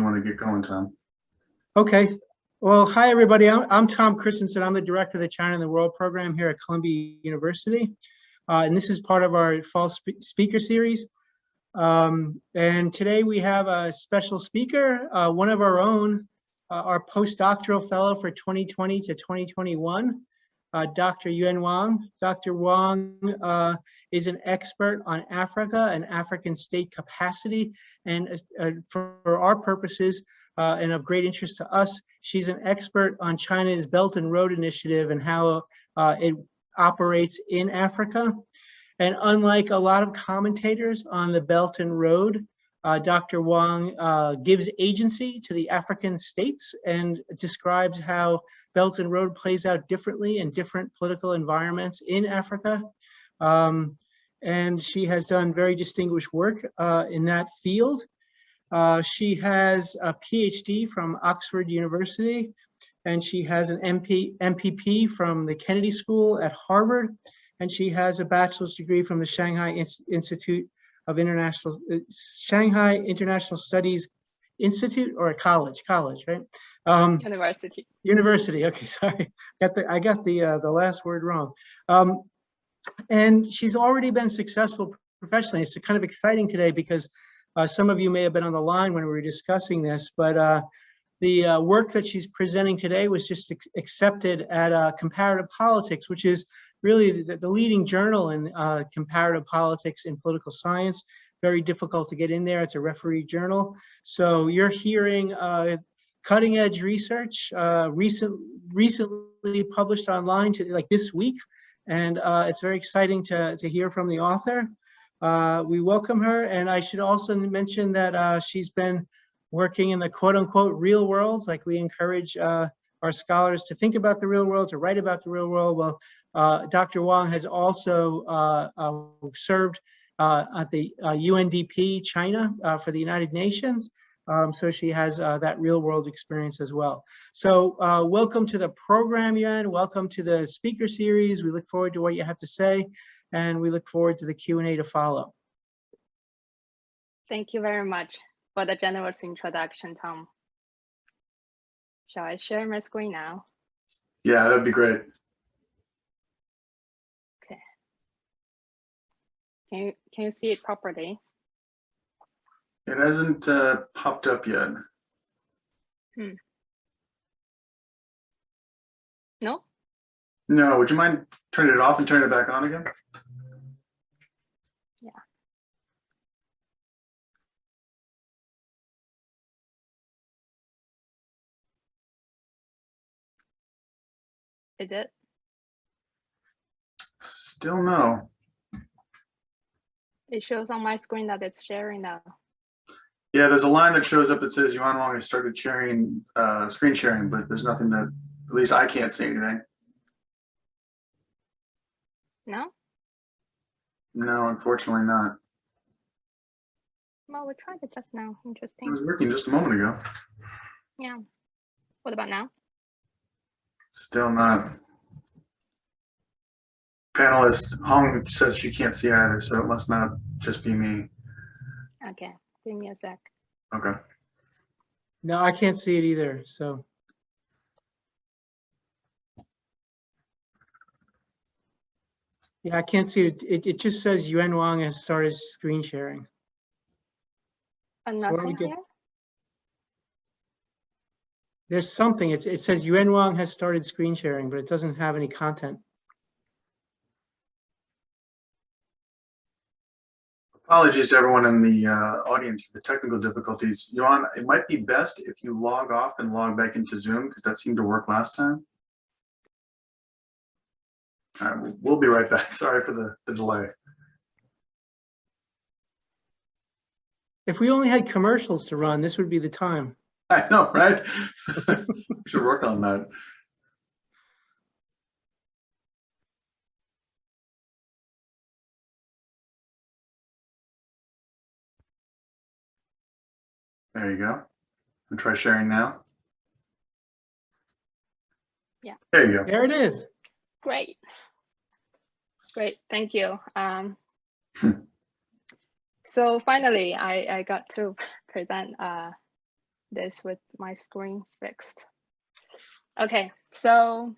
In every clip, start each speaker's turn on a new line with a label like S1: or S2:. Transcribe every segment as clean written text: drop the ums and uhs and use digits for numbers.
S1: want to get going, Tom.
S2: Okay. Well, hi, everybody. I'm Tom Christensen. I'm the director of the China and the World program here at Columbia University. And this is part of our fall speaker series. And today we have a special speaker, one of our own, our postdoctoral fellow for 2020 to 2021, Dr. Yuan Wang. Dr. Wang is an expert on Africa and African state capacity. And for our purposes, and of great interest to us, she's an expert on China's Belt and Road Initiative and how it operates in Africa. And unlike a lot of commentators on the Belt and Road, Dr. Wang gives agency to the African states and describes how Belt and Road plays out differently in different political environments in Africa. And she has done very distinguished work in that field. She has a PhD from Oxford University, and she has an MPP from the Kennedy School at Harvard, and she has a bachelor's degree from the Shanghai Shanghai International Studies Institute, or a college, right? University. Okay, sorry, I got the last word wrong. And she's already been successful professionally. It's kind of exciting today because some of you may have been on the line when we were discussing this, but the work that she's presenting today was just accepted at Comparative Politics, which is really the leading journal in comparative politics and political science. Very difficult to get in there. It's a referee journal. So you're hearing cutting edge research recently published online like this week. And it's very exciting to hear from the author. We welcome her, and I should also mention that she's been working in the quote-unquote real world. Like, we encourage our scholars to think about the real world, to write about the real world. Well, Dr. Wang has also served at the UNDP China for the United Nations, so she has that real world experience as well. So welcome to the program, Yuan. Welcome to the speaker series. We look forward to what you have to say, and we look forward to the Q&A to follow.
S3: Thank you very much for the generous introduction, Tom. Shall I share my screen now?
S1: Yeah, that'd be great.
S3: Okay. Can you see it properly?
S1: It hasn't popped up yet.
S3: No?
S1: No, would you mind turning it off and turning it back on again?
S3: Yeah. Is it?
S1: Still no.
S3: It shows on my screen that it's sharing now.
S1: Yeah, there's a line that shows up that says Yuan Wang has started sharing, screen sharing, but there's nothing that, at least I can't see anything.
S3: No?
S1: No, unfortunately not.
S3: Well, we tried it just now.
S1: It
S3: Interesting.
S1: was working just a moment ago.
S3: Yeah. What about now?
S1: Still not. Panelist Hong says she can't see either, so it must not just be me.
S3: Okay, give me a sec.
S1: Okay.
S2: No, I can't see it either, so. Yeah, I can't see it. It just says Yuan Wang has started screen sharing.
S3: And
S2: So
S3: nothing here?
S2: There's something. It says Yuan Wang has started screen sharing, but it doesn't have any content.
S1: Apologies to everyone in the audience for the technical difficulties. Yuan, it might be best if you log off and log back into Zoom, because that seemed to work last time. All right, we'll be right back. Sorry for the delay.
S2: If we only had commercials to run, this would be the time.
S1: I know, right? We should work on that. There you go. And try sharing now.
S3: Yeah.
S1: There you go.
S2: There it is.
S3: Great. Great, thank you. So finally, I got to present this with my screen fixed. Okay, so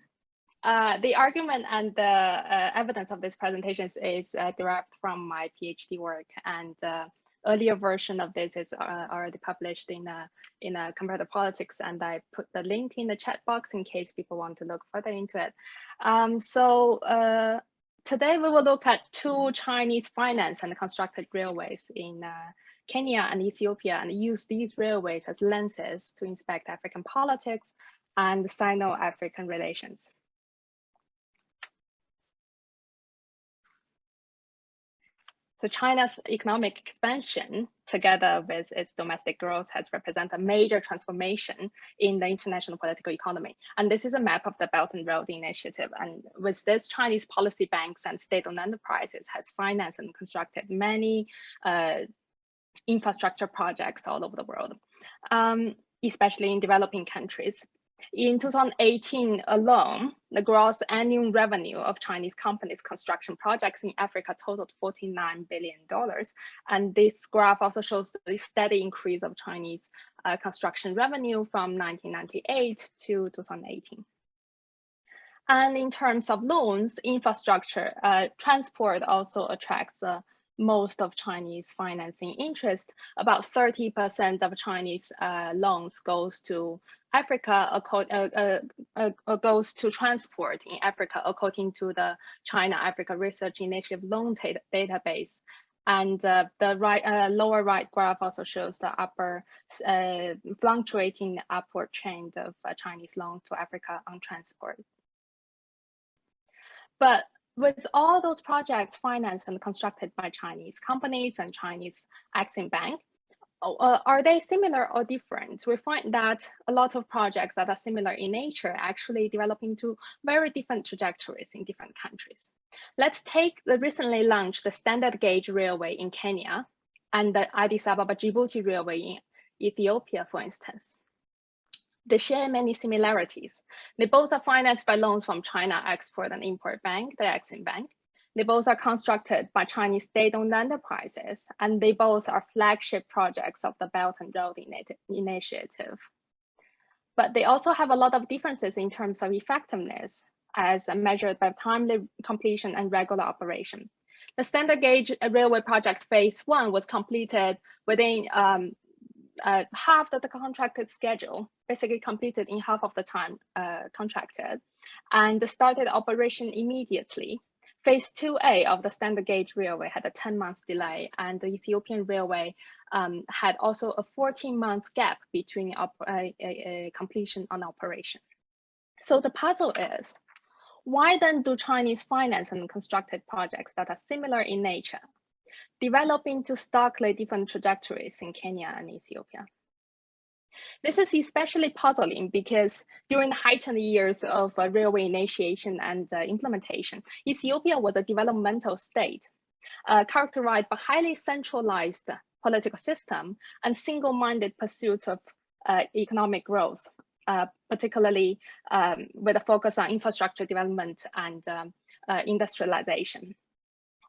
S3: the argument and the evidence of this presentation is derived from my PhD work, and earlier version of this is already published in a Comparative Politics, and I put the link in the chat box in case people want to look further into it. Today we will look at two Chinese financed and constructed railways in Kenya and Ethiopia, and use these railways as lenses to inspect African politics and Sino-African relations. So China's economic expansion, together with its domestic growth, has represented a major transformation in the international political economy. And this is a map of the Belt and Road Initiative. And with this, Chinese policy banks and state-owned enterprises has financed and constructed many infrastructure projects all over the world, especially in developing countries. In 2018 alone, the gross annual revenue of Chinese companies' construction projects in Africa totaled $49 billion. And this graph also shows the steady increase of Chinese construction revenue from 1998 to 2018. And in terms of loans, infrastructure, transport also attracts most of Chinese financing interest. About 30% of Chinese loans goes to Africa, goes to transport in Africa, according to the China-Africa Research Initiative loan database. And the lower right graph also shows the upper fluctuating upward trend of Chinese loans to Africa on transport. But with all those projects financed and constructed by Chinese companies and Chinese Exim Bank, are they similar or different? We find that a lot of projects that are similar in nature actually develop into very different trajectories in different countries. Let's take the recently launched the standard gauge railway in Kenya and the Addis Ababa Djibouti railway in Ethiopia, for instance. They share many similarities. They both are financed by loans from China Export and Import Bank, the Exim Bank. They both are constructed by Chinese state-owned enterprises, and they both are flagship projects of the Belt and Road Initiative. But they also have a lot of differences in terms of effectiveness as measured by timely completion and regular operation. The standard gauge railway project phase 1 was completed within half of the contracted schedule, basically completed in half of the time contracted, and started operation immediately. Phase 2A of the standard gauge railway had a 10-month delay, and the Ethiopian railway had also a 14-month gap between completion and operation. So the puzzle is, why then do Chinese finance and constructed projects that are similar in nature develop into starkly different trajectories in Kenya and Ethiopia? This is especially puzzling because during the heightened years of railway initiation and implementation, Ethiopia was a developmental state characterized by highly centralized political system and single-minded pursuit of economic growth, particularly with a focus on infrastructure development and industrialization.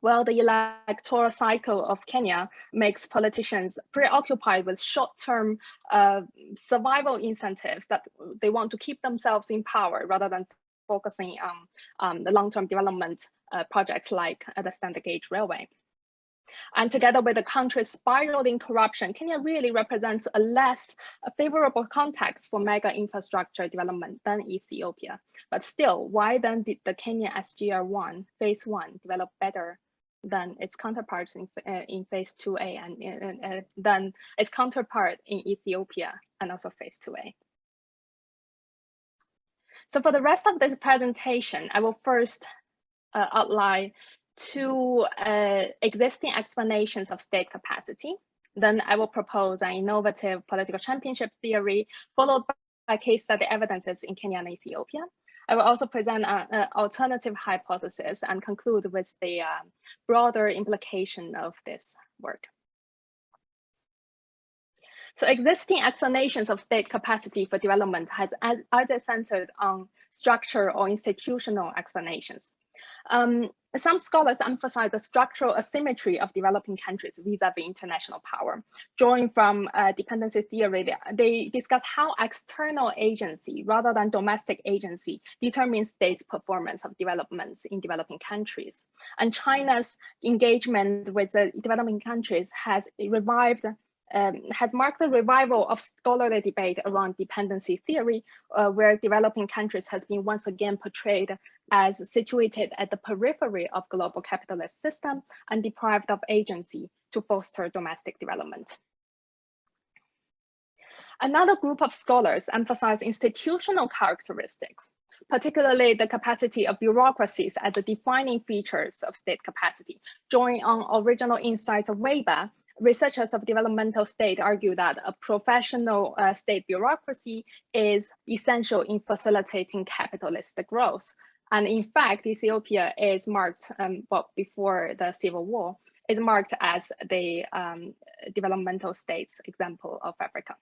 S3: Well, the electoral cycle of Kenya makes politicians preoccupied with short-term survival incentives that they want to keep themselves in power rather than focusing on the long-term development projects like the standard gauge railway. And together with the country's spiraling corruption, Kenya really represents a less favorable context for mega infrastructure development than Ethiopia. But still, why then did the Kenya SGR1 phase 1 develop better than its counterparts in phase 2A and than its counterpart in Ethiopia and also phase 2A? So for the rest of this presentation, I will first outline two existing explanations of state capacity. Then I will propose an innovative political championship theory, followed by case study evidences in Kenya and Ethiopia. I will also present an alternative hypothesis and conclude with the broader implication of this work. So existing explanations of state capacity for development has either centered on structural or institutional explanations. Some scholars emphasize the structural asymmetry of developing countries vis-a-vis international power. Drawing from dependency theory, they discuss how external agency rather than domestic agency determines states' performance of development in developing countries. And China's engagement with the developing countries has marked the revival of scholarly debate around dependency theory, where developing countries has been once again portrayed as situated at the periphery of global capitalist system and deprived of agency to foster domestic development. Another group of scholars emphasize institutional characteristics, particularly the capacity of bureaucracies as the defining features of state capacity. Drawing on original insights of Weber, researchers of developmental state argue that a professional state bureaucracy is essential in facilitating capitalist growth. And in fact, Ethiopia is marked, before the civil war, is marked as the developmental states example of Africa.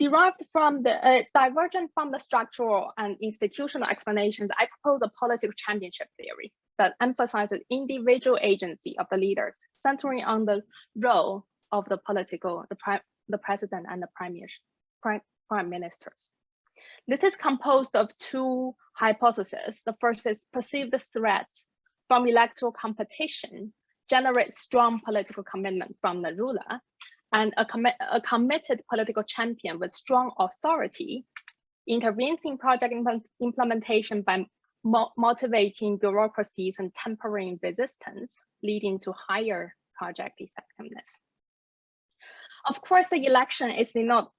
S3: Derived from the divergent from the structural and institutional explanations, I propose a political championship theory that emphasizes individual agency of the leaders, centering on the role of the president and the prime ministers. This is composed of two hypotheses. The first is perceived threats from electoral competition generate strong political commitment from the ruler, and a committed political champion with strong authority intervenes in project implementation by motivating bureaucracies and tempering resistance, leading to higher project effectiveness. Of course, the election is not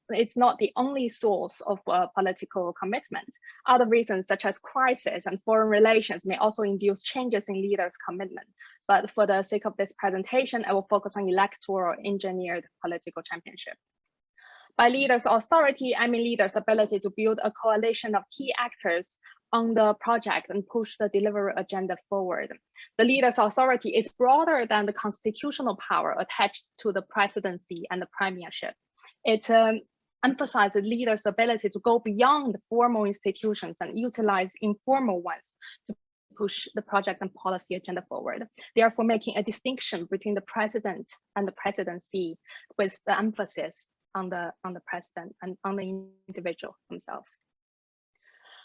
S3: the only source of political commitment. Other reasons such as crisis and foreign relations may also induce changes in leaders' commitment. But for the sake of this presentation, I will focus on electoral engineered political championship. By leaders' authority, I mean leaders' ability to build a coalition of key actors on the project and push the delivery agenda forward. The leader's authority is broader than the constitutional power attached to the presidency and the premiership. It emphasizes leaders' ability to go beyond the formal institutions and utilize informal ones to push the project and policy agenda forward, therefore making a distinction between the president and the presidency, with the emphasis on the president and on the individual themselves.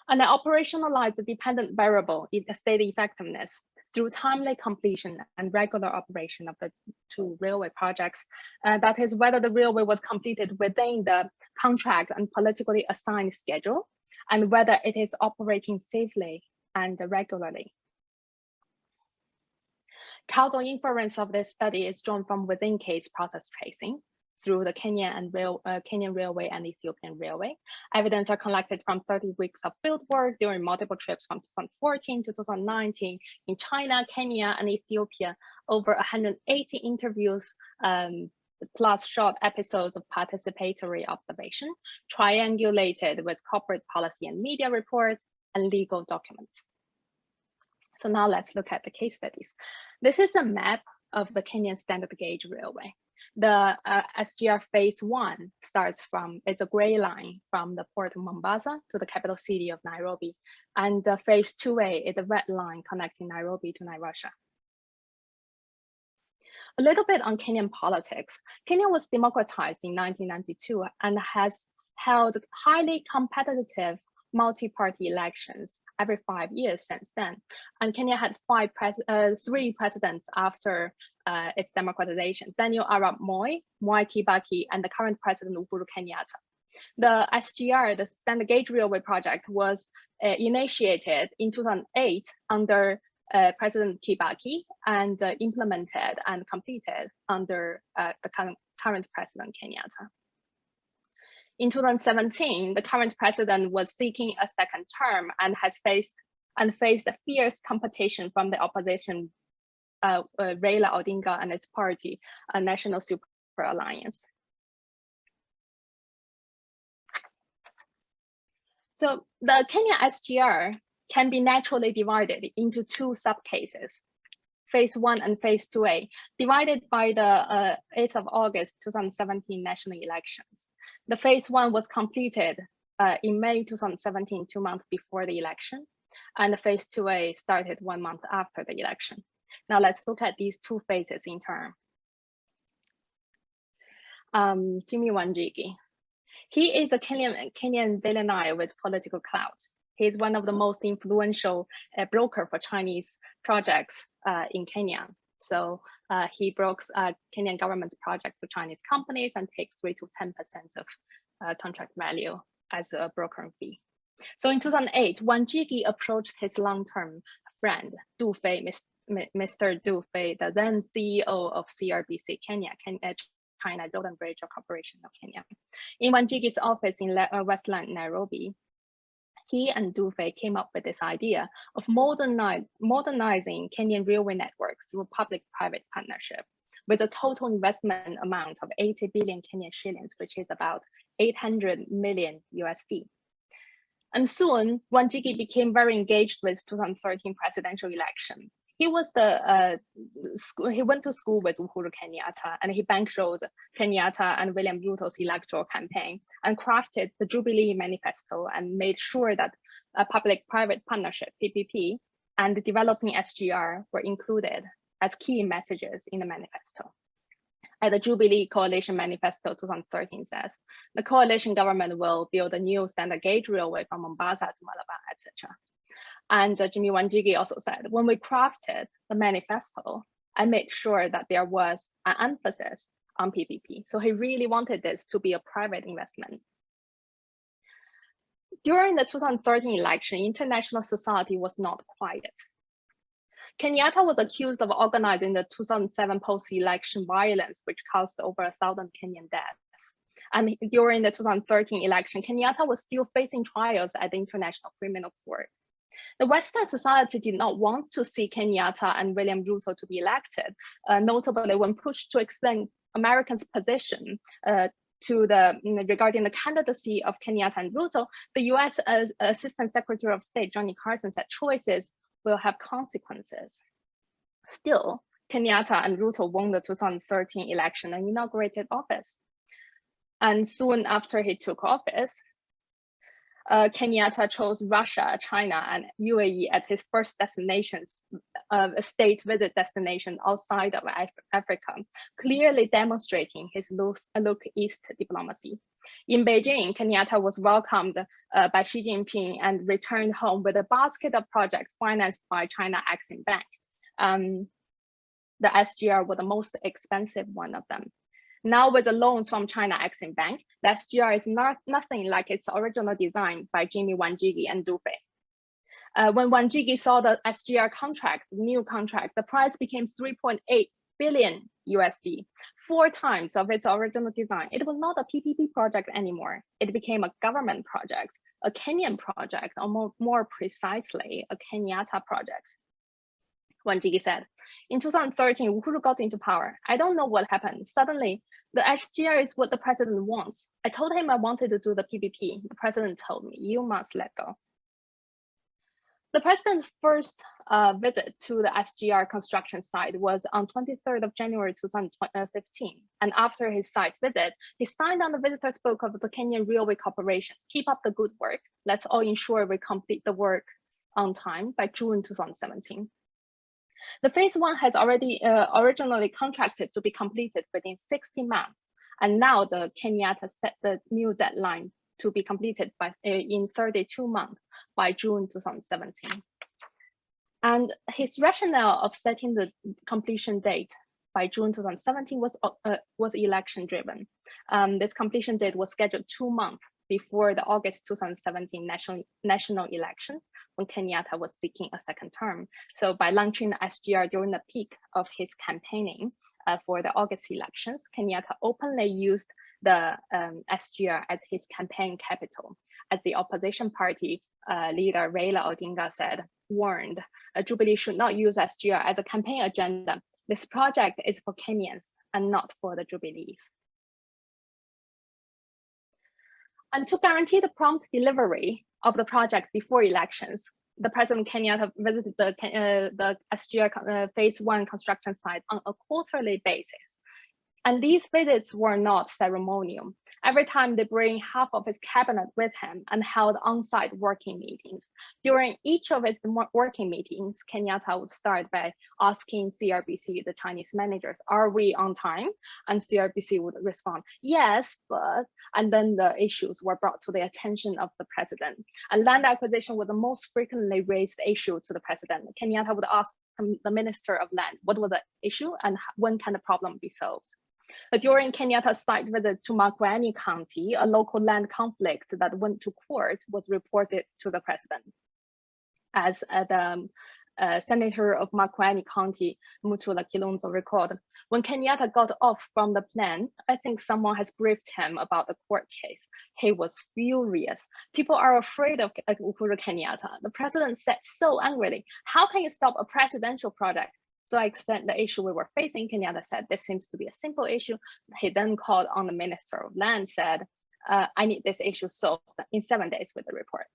S3: And then operationalize the dependent variable in state effectiveness through timely completion and regular operation of the two railway projects. That is, whether the railway was completed within the contract and politically assigned schedule, and whether it is operating safely and regularly. Causal inference of this study is drawn from within case process tracing through the Kenyan Railway and Ethiopian Railway. Evidence are collected from 30 weeks of field work during multiple trips from 2014 to 2019 in China, Kenya, and Ethiopia, over 180 interviews, plus short episodes of participatory observation, triangulated with corporate policy and media reports and legal documents. So now let's look at the case studies. This is a map of the Kenyan standard gauge railway. The SGR phase 1 starts from, it's a gray line from the port of Mombasa to the capital city of Nairobi. And the phase 2A is a red line connecting Nairobi to Naivasha. A little bit on Kenyan politics. Kenya was democratized in 1992 and has held highly competitive multi-party elections every 5 years since then. And Kenya had 3 presidents after its democratization: Daniel Arap Moi, Mwai Kibaki, and the current president Uhuru Kenyatta. The SGR, the Standard Gauge Railway project, was initiated in 2008 under President Kibaki and implemented and completed under the current president Kenyatta. In 2017, the current president was seeking a second term and has faced a fierce competition from the opposition, Raila Odinga and its party, a National Super Alliance. So the Kenya SGR can be naturally divided into 2 subcases. phase 1 and phase 2A, divided by the 8th of August 2017 national elections. The phase 1 was completed in May 2017, 2 months before the election, and the phase 2A started 1 month after the election. Now let's look at these two phases in turn. Jimmy Wanjigi. He is a Kenyan billionaire with political clout. He is one of the most influential broker for Chinese projects in Kenya. So he brokers Kenyan government's project for Chinese companies and takes 3 to 10% of contract value as a brokering fee. So in 2008, Wanjigi approached his long-term friend, Du Fei, Mr. Du Fei, the then CEO of CRBC Kenya, China Road Bridge Corporation of Kenya. In Wanjigi's office in Westland, Nairobi, he and Du Fei came up with this idea of modernizing Kenyan railway networks through public-private partnership with a total investment amount of 80 billion Kenyan shillings, which is about 800 million USD. And soon, Wanjigi became very engaged with 2013 presidential election. He was he went to school with Uhuru Kenyatta, and he bankrolled Kenyatta and William Ruto's electoral campaign and crafted the Jubilee Manifesto and made sure that a public-private partnership, PPP, and the developing SGR were included as key messages in the manifesto. As the Jubilee Coalition Manifesto 2013 says, the coalition government will build a new standard gauge railway from Mombasa to Malabar, etc. And Jimmy Wanjigi also said, when we crafted the manifesto, I made sure that there was an emphasis on PPP. So he really wanted this to be a private investment. During the 2013 election, international society was not quiet. Kenyatta was accused of organizing the 2007 post-election violence, which caused over 1,000 Kenyan deaths. And during the 2013 election, Kenyatta was still facing trials at the International Criminal Court. The Western society did not want to see Kenyatta and William Ruto to be elected, notably when pushed to explain Americans' position regarding the candidacy of Kenyatta and Ruto. The US Assistant Secretary of State, Johnny Carson, said choices will have consequences. Still, Kenyatta and Ruto won the 2013 election and inaugurated office. And soon after he took office, Kenyatta chose Russia, China, and UAE as his first destinations, state visit destination outside of Africa, clearly demonstrating his look east diplomacy. In Beijing, Kenyatta was welcomed by Xi Jinping and returned home with a basket of projects financed by China Exim Bank. The SGR was the most expensive one of them. Now with the loans from China Exim Bank, the SGR is nothing like its original design by Jimmy Wanjigi and Du Fei. When Wanjigi saw the SGR contract, the new contract, the price became 3.8 billion USD, 4 times of its original design. It was not a PPP project anymore. It became a government project, a Kenyan project, or more precisely, a Kenyatta project. Wanjigi said, in 2013, Uhuru got into power. I don't know what happened. Suddenly, the SGR is what the president wants. I told him I wanted to do the PPP. The president told me, you must let go. The president's first visit to the SGR construction site was on 23rd of January 2015. And after his site visit, he signed on the visitor's book of the Kenyan Railway Corporation. Keep up the good work. Let's all ensure we complete the work on time by June 2017. The phase 1 has already originally contracted to be completed within 60 months. And now the Kenyatta set the new deadline to be completed in 32 months by June 2017. And his rationale of setting the completion date by June 2017 was election driven. This completion date was scheduled 2 months before the August 2017 national election, when Kenyatta was seeking a second term. So by launching the SGR during the peak of his campaigning for the August elections, Kenyatta openly used the SGR as his campaign capital. As the opposition party leader Raila Odinga warned, Jubilee should not use SGR as a campaign agenda. This project is for Kenyans and not for the Jubilees. And to guarantee the prompt delivery of the project before elections, the President Kenyatta visited the SGR phase 1 construction site on a quarterly basis. And these visits were not ceremonial. Every time they bring half of his cabinet with him and held on-site working meetings. During each of his working meetings, Kenyatta would start by asking CRBC, the Chinese managers, are we on time? And CRBC would respond, yes, but, and then the issues were brought to the attention of the president. And land acquisition was the most frequently raised issue to the president. Kenyatta would ask the Minister of Land, what was the issue and when can the problem be solved? But during Kenyatta's site visit to Makueni County, a local land conflict that went to court was reported to the president. As the senator of Makueni County, Mutula Kilonzo, recalled, when Kenyatta got off from the plane, I think someone has briefed him about the court case. He was furious. People are afraid of Uhuru Kenyatta. The president said so angrily, how can you stop a presidential project? So I explained the issue we were facing. Kenyatta said, this seems to be a simple issue. He then called on the Minister of Land, said, I need this issue solved in 7 days with the report.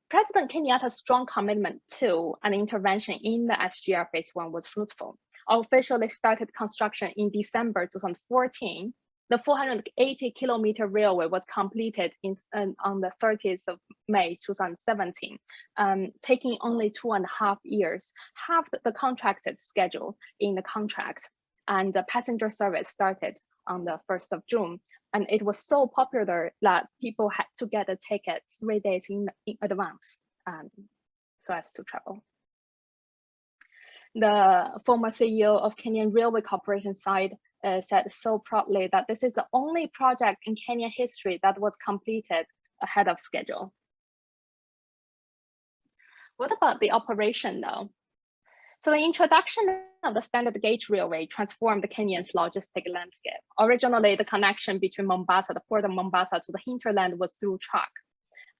S3: President Kenyatta's strong commitment to an intervention in the SGR phase 1 was fruitful. Officially started construction in December 2014. The 480-kilometer railway was completed on the 30th of May 2017, taking only 2.5 years, half the contracted schedule in the contract. And the passenger service started on the 1st of June. And it was so popular that people had to get a ticket 3 days in advance so as to travel. The former CEO of Kenyan Railway Corporation said so proudly that this is the only project in Kenyan history that was completed ahead of schedule. What about the operation though? So the introduction of the standard gauge railway transformed Kenyan's logistic landscape. Originally, the connection between Mombasa, the port of Mombasa, to the hinterland was through truck.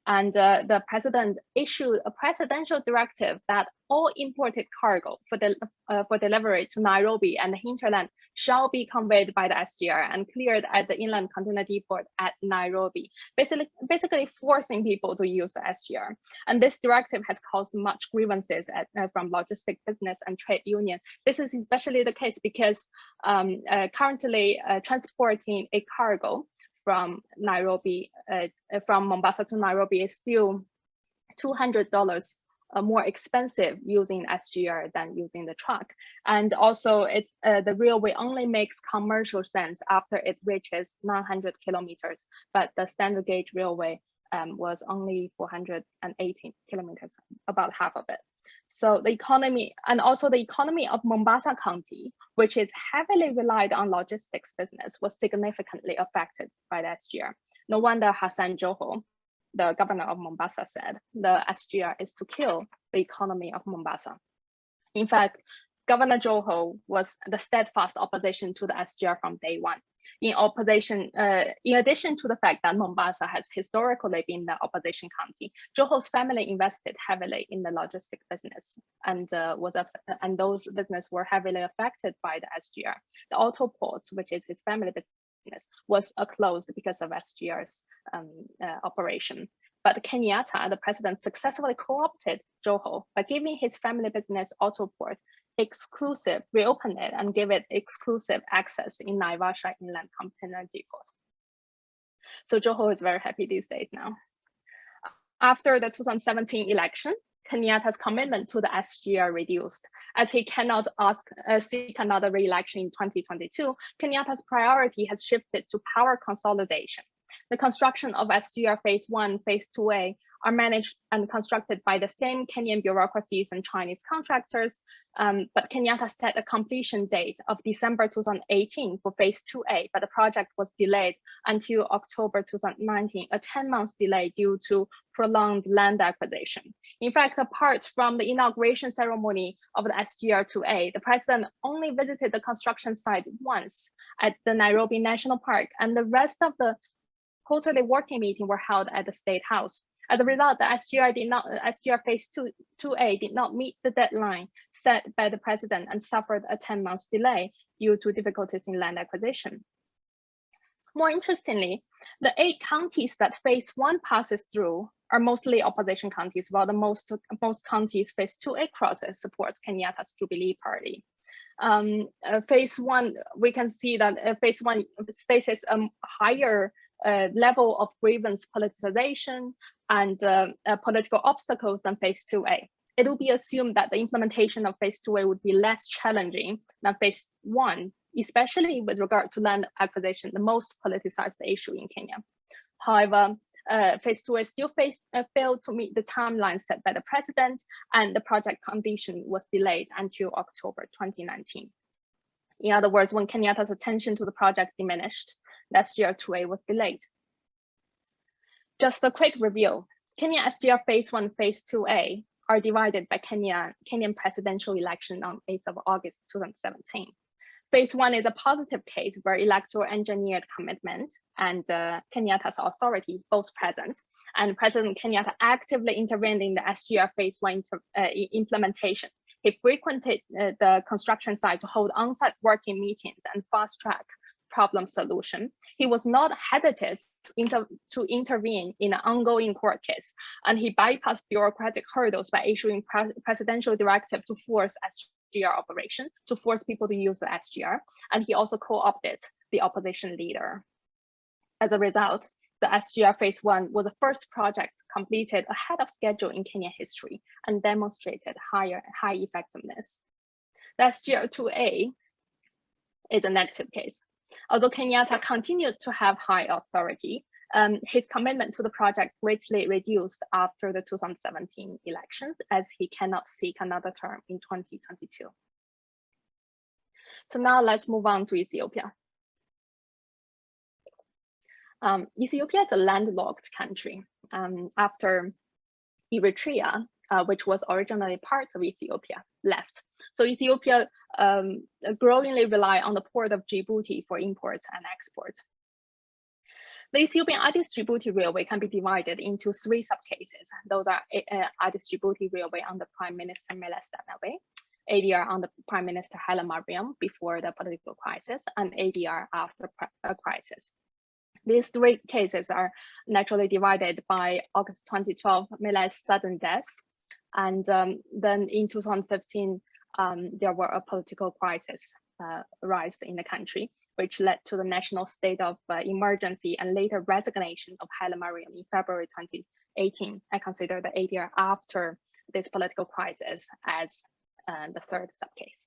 S3: And the president issued a presidential directive that all imported cargo for delivery to Nairobi and the hinterland shall be conveyed by the SGR and cleared at the inland container depot at Nairobi, basically forcing people to use the SGR. And this directive has caused much grievances from logistic business and trade union. This is especially the case because currently transporting a cargo from Nairobi, from Mombasa to Nairobi is still $200 more expensive using SGR than using the truck. And also it's the railway only makes commercial sense after it reaches 900 kilometers, but the standard gauge railway was only 418 kilometers, about half of it. So the economy, and also the economy of Mombasa County, which is heavily relied on logistics business, was significantly affected by the SGR. No wonder Hassan Joho, the governor of Mombasa, said the SGR is to kill the economy of Mombasa. In fact, Governor Joho was the steadfast opposition to the SGR from day one. In addition to the fact that Mombasa has historically been the opposition county, Joho's family invested heavily in the logistic business, and those businesses were heavily affected by the SGR. The auto ports, which is his family business, was closed because of SGR's operation. But Kenyatta, the president, successfully co-opted Joho by giving his family business Autoport reopened it and gave it exclusive access in Naivasha inland container depot. So Joho is very happy these days now. After the 2017 election, Kenyatta's commitment to the SGR reduced. As he cannot seek another re-election in 2022, Kenyatta's priority has shifted to power consolidation. The construction of SGR Phase 1, Phase 2A are managed and constructed by the same Kenyan bureaucracies and Chinese contractors, but Kenyatta set a completion date of December 2018 for Phase 2A, but the project was delayed until October 2019, a 10-month delay due to prolonged land acquisition. In fact, apart from the inauguration ceremony of the SGR 2A, the president only visited the construction site once at the Nairobi National Park, and the rest of the quarterly working meeting were held at the State House. As a result, the SGR Phase 2A did not meet the deadline set by the president and suffered a 10-month delay due to difficulties in land acquisition. More interestingly, the 8 counties that phase 1 passes through are mostly opposition counties, while the most counties phase 2A crosses supports Kenyatta's Jubilee Party. Phase 1, we can see that phase 1 faces a higher level of grievance politicization and political obstacles than phase 2A. It will be assumed that the implementation of phase 2A would be less challenging than phase 1, especially with regard to land acquisition, the most politicized issue in Kenya. However, phase 2A still failed to meet the timeline set by the president, and the project completion was delayed until October 2019. In other words, when Kenyatta's attention to the project diminished, the SGR2A was delayed. Just a quick review. Kenya SGR phase 1, phase 2A are divided by Kenyan presidential election on 8th of August 2017. Phase 1 is a positive case where electoral engineered commitment and Kenyatta's authority both present, and President Kenyatta actively intervened in the SGR phase 1 implementation. He frequented the construction site to hold on-site working meetings and fast-track problem solution. He was not hesitant to intervene in an ongoing court case, and he bypassed bureaucratic hurdles by issuing presidential directive to force SGR operation, to force people to use the SGR, and he also co-opted the opposition leader. As a result, the SGR phase 1 was the first project completed ahead of schedule in Kenyan history and demonstrated high effectiveness. The SGR2A is a negative case. Although Kenyatta continued to have high authority, his commitment to the project greatly reduced after the 2017 elections, as he cannot seek another term in 2022. So now let's move on to Ethiopia. Ethiopia is a landlocked country after Eritrea, which was originally part of Ethiopia, left. So Ethiopia growingly rely on the port of Djibouti for imports and exports. The Ethiopian Addis Djibouti Railway can be divided into 3 subcases. Those are Addis Djibouti Railway under Prime Minister Meles Zenawi, ADR under Prime Minister Haile Mariam before the political crisis, and ADR after a crisis. These 3 cases are naturally divided by August 2012, Meles' sudden death, and then in 2015, there were a political crisis arised in the country, which led to the national state of emergency and later resignation of Haile Mariam in February 2018. I consider the ADR after this political crisis as the 3rd subcase.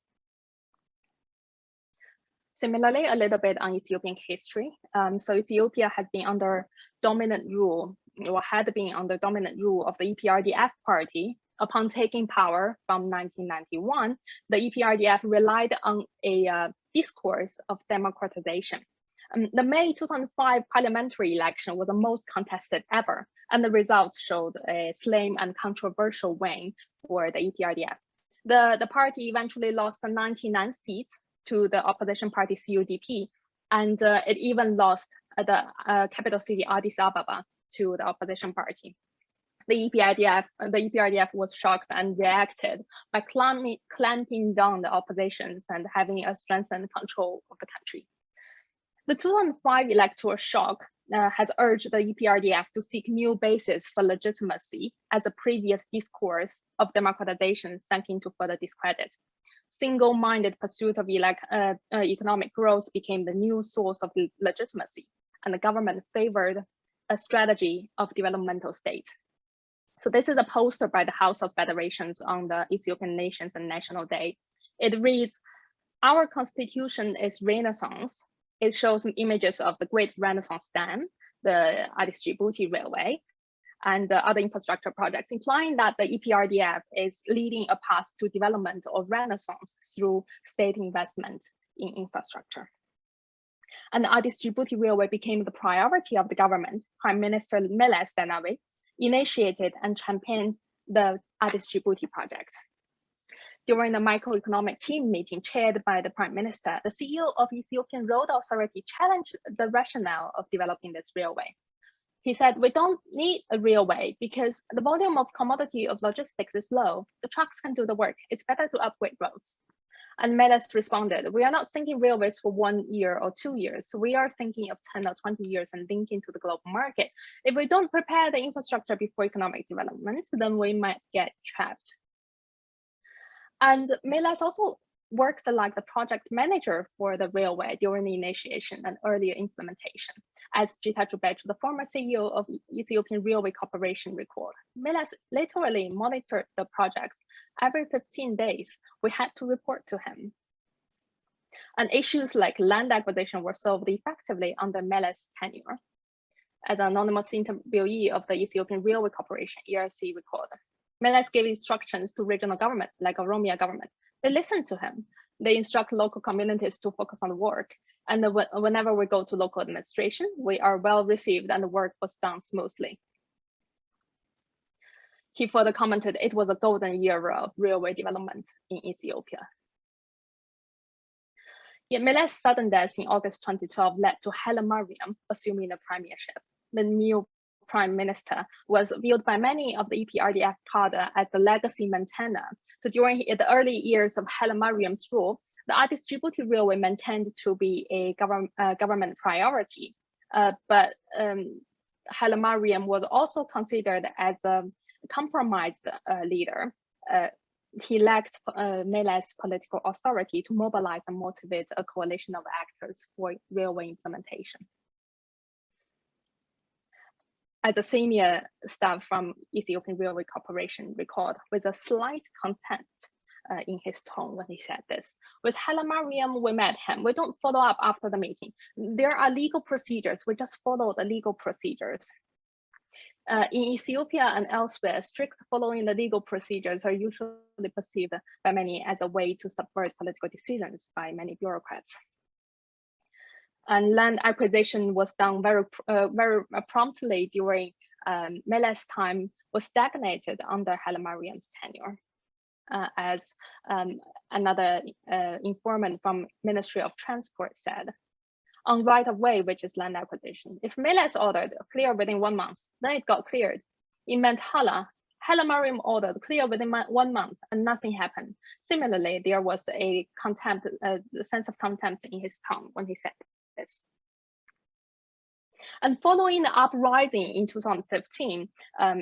S3: Similarly, a little bit on Ethiopian history. So Ethiopia has been under dominant rule, or had been under dominant rule of the EPRDF party. Upon taking power from 1991, the EPRDF relied on a discourse of democratization. The May 2005 parliamentary election was the most contested ever, and the results showed a slim and controversial win for the EPRDF. The party eventually lost 99 seats to the opposition party UNDP, and it even lost the capital city Addis Ababa to the opposition party. The EPRDF was shocked and reacted by clamping down the oppositions and having a strengthened control of the country. The 2005 electoral shock has urged the EPRDF to seek new bases for legitimacy, as the previous discourse of democratization sank into further discredit. Single-minded pursuit of economic growth became the new source of legitimacy, and the government favored a strategy of developmental state. So this is a poster by the House of Federations on the Ethiopian Nations and National Day. It reads, "Our constitution is Renaissance." It shows images of the Great Renaissance Dam, the Addis Djibouti Railway, and other infrastructure projects, implying that the EPRDF is leading a path to development or renaissance through state investment in infrastructure. And the Addis Djibouti Railway became the priority of the government. Prime Minister Meles Zenawi initiated and championed the Addis Djibouti project. During the microeconomic team meeting chaired by the Prime Minister, the CEO of Ethiopian Road Authority challenged the rationale of developing this railway. He said, "We don't need a railway because the volume of commodity of logistics is low. The trucks can do the work. It's better to upgrade roads." And Meles responded, we are not thinking railways for 1 year or 2 years. We are thinking of 10 or 20 years and linking to the global market. If we don't prepare the infrastructure before economic development, then we might get trapped. And Meles also worked like the project manager for the railway during the initiation and earlier implementation. As Gita Jubej, the former CEO of Ethiopian Railway Corporation, recalled, Meles literally monitored the projects every 15 days. We had to report to him. And issues like land acquisition were solved effectively under Meles' tenure. As an anonymous interviewee of the Ethiopian Railway Corporation, ERC, recalled, Meles gave instructions to regional government, like Oromia government. They listened to him. They instruct local communities to focus on the work. And whenever we go to local administration, we are well received and the work was done smoothly. He further commented, it was a golden era of railway development in Ethiopia. Yet Meles' sudden death in August 2012 led to Haile Mariam assuming the premiership. The new prime minister was viewed by many of the EPRDF cadre as the legacy maintainer. So during the early years of Haile Mariam's rule, the Addis Djibouti Railway maintained to be a government priority. But Haile Mariam was also considered as a compromised leader. He lacked Meles' political authority to mobilize and motivate a coalition of actors for railway implementation. As a senior staff from Ethiopian Railway Corporation recalled, with a slight contempt in his tone when he said this. With Haile Mariam, we met him. We don't follow up after the meeting. There are legal procedures. We just follow the legal procedures. In Ethiopia and elsewhere, strict following the legal procedures are usually perceived by many as a way to subvert political decisions by many bureaucrats. And land acquisition was done very promptly during Meles' time, was stagnated under Haile Mariam's tenure. As another informant from Ministry of Transport said, on right of way, which is land acquisition, if Meles ordered clear within 1 month, then it got cleared. In Mentala, Haile Mariam ordered clear within 1 month and nothing happened. Similarly, there was a sense of contempt in his tone when he said this. And following the uprising in 2015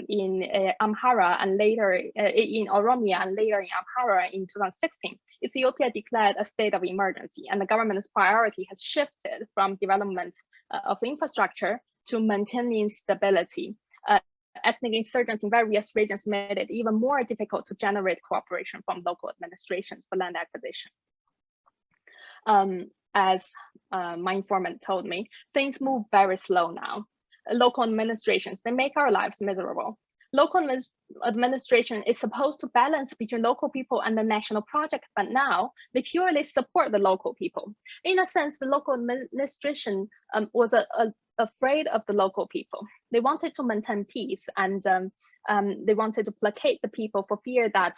S3: in Amhara and later in Oromia and later in Amhara in 2016, Ethiopia declared a state of emergency, and the government's priority has shifted from development of infrastructure to maintaining stability. Ethnic insurgents in various regions made it even more difficult to generate cooperation from local administrations for land acquisition. As my informant told me, things move very slow now. Local administrations, they make our lives miserable. Local administration is supposed to balance between local people and the national project, but now they purely support the local people. In a sense, the local administration was afraid of the local people. They wanted to maintain peace, and they wanted to placate the people for fear that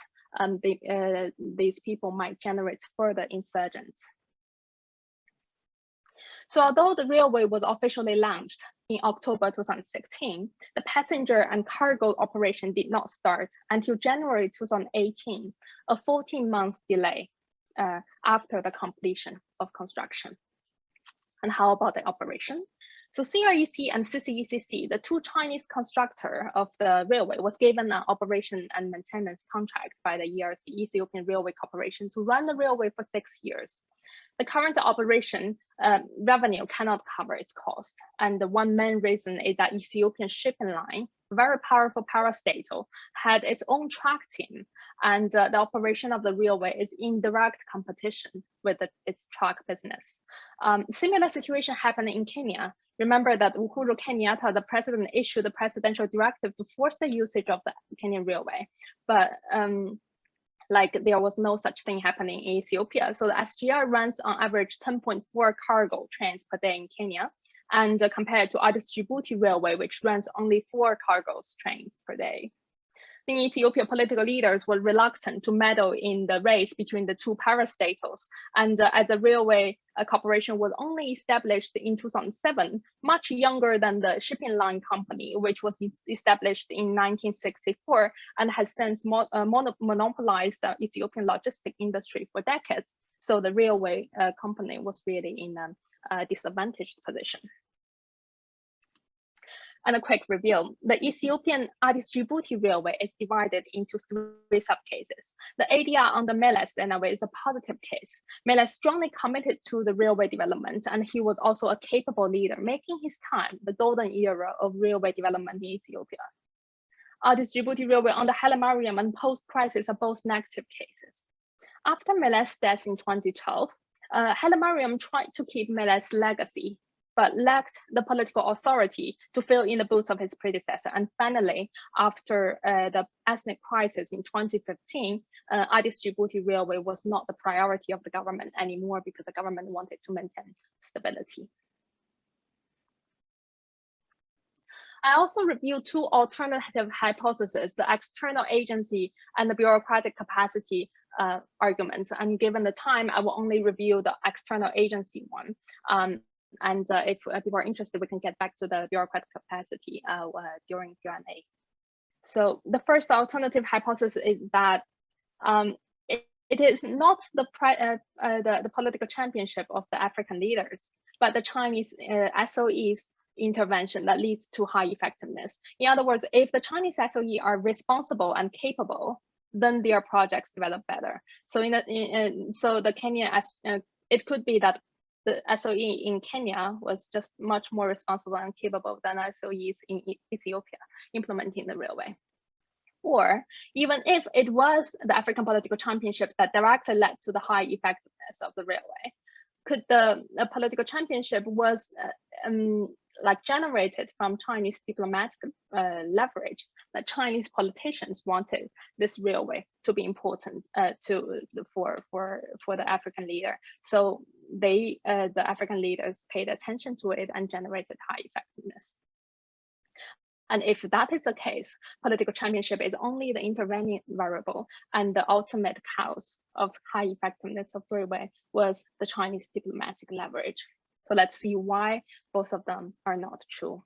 S3: these people might generate further insurgents. So although the railway was officially launched in October 2016, the passenger and cargo operation did not start until January 2018, a 14-month delay after the completion of construction. And how about the operation? So CREC and CCECC, the two Chinese constructors of the railway, was given an operation and maintenance contract by the ERC, Ethiopian Railway Corporation, to run the railway for 6 years. The current operation revenue cannot cover its cost. And the one main reason is that Ethiopian shipping line, very powerful parastatal, had its own track team. And the operation of the railway is in direct competition with its truck business. Similar situation happened in Kenya. Remember that Uhuru Kenyatta, the president, issued a presidential directive to force the usage of the Kenyan railway. But like there was no such thing happening in Ethiopia. So the SGR runs on average 10.4 cargo trains per day in Kenya, and compared to Addis Djibouti Railway, which runs only 4 cargo trains per day. In Ethiopia, political leaders were reluctant to meddle in the race between the two parastatals. And as the railway corporation was only established in 2007, much younger than the shipping line company, which was established in 1964 and has since monopolized the Ethiopian logistic industry for decades, So the railway company was really in a disadvantaged position. And a quick review, the Ethiopian Addis Djibouti Railway is divided into 3 subcases. The ADR under Meles Zenawi is a positive case. Meles strongly committed to the railway development, and he was also a capable leader, making his time the golden era of railway development in Ethiopia. Addis Djibouti Railway under Haile Mariam and post-crisis are both negative cases. After Meles' death in 2012, Haile Mariam tried to keep Meles' legacy, but lacked the political authority to fill in the boots of his predecessor. And finally, after the ethnic crisis in 2015, Addis Djibouti Railway was not the priority of the government anymore because the government wanted to maintain stability. I also reviewed 2 alternative hypotheses, the external agency and the bureaucratic capacity arguments. And given the time, I will only review the external agency one. If people are interested, we can get back to the bureaucratic capacity during Q&A. So the first alternative hypothesis is that it is not the political championship of the African leaders, but the Chinese SOE's intervention that leads to high effectiveness. In other words, if the Chinese SOE are responsible and capable, then their projects develop better. So so the Kenya, it could be that the SOE in Kenya was just much more responsible and capable than SOEs in Ethiopia implementing the railway. Or even if it was the African political championship that directly led to the high effectiveness of the railway, could the political championship was like generated from Chinese diplomatic leverage, that Chinese politicians wanted this railway to be important for the African leader. So the African leaders paid attention to it and generated high effectiveness. And if that is the case, political championship is only the intervening variable, and the ultimate cause of high effectiveness of railway was the Chinese diplomatic leverage. So let's see why both of them are not true.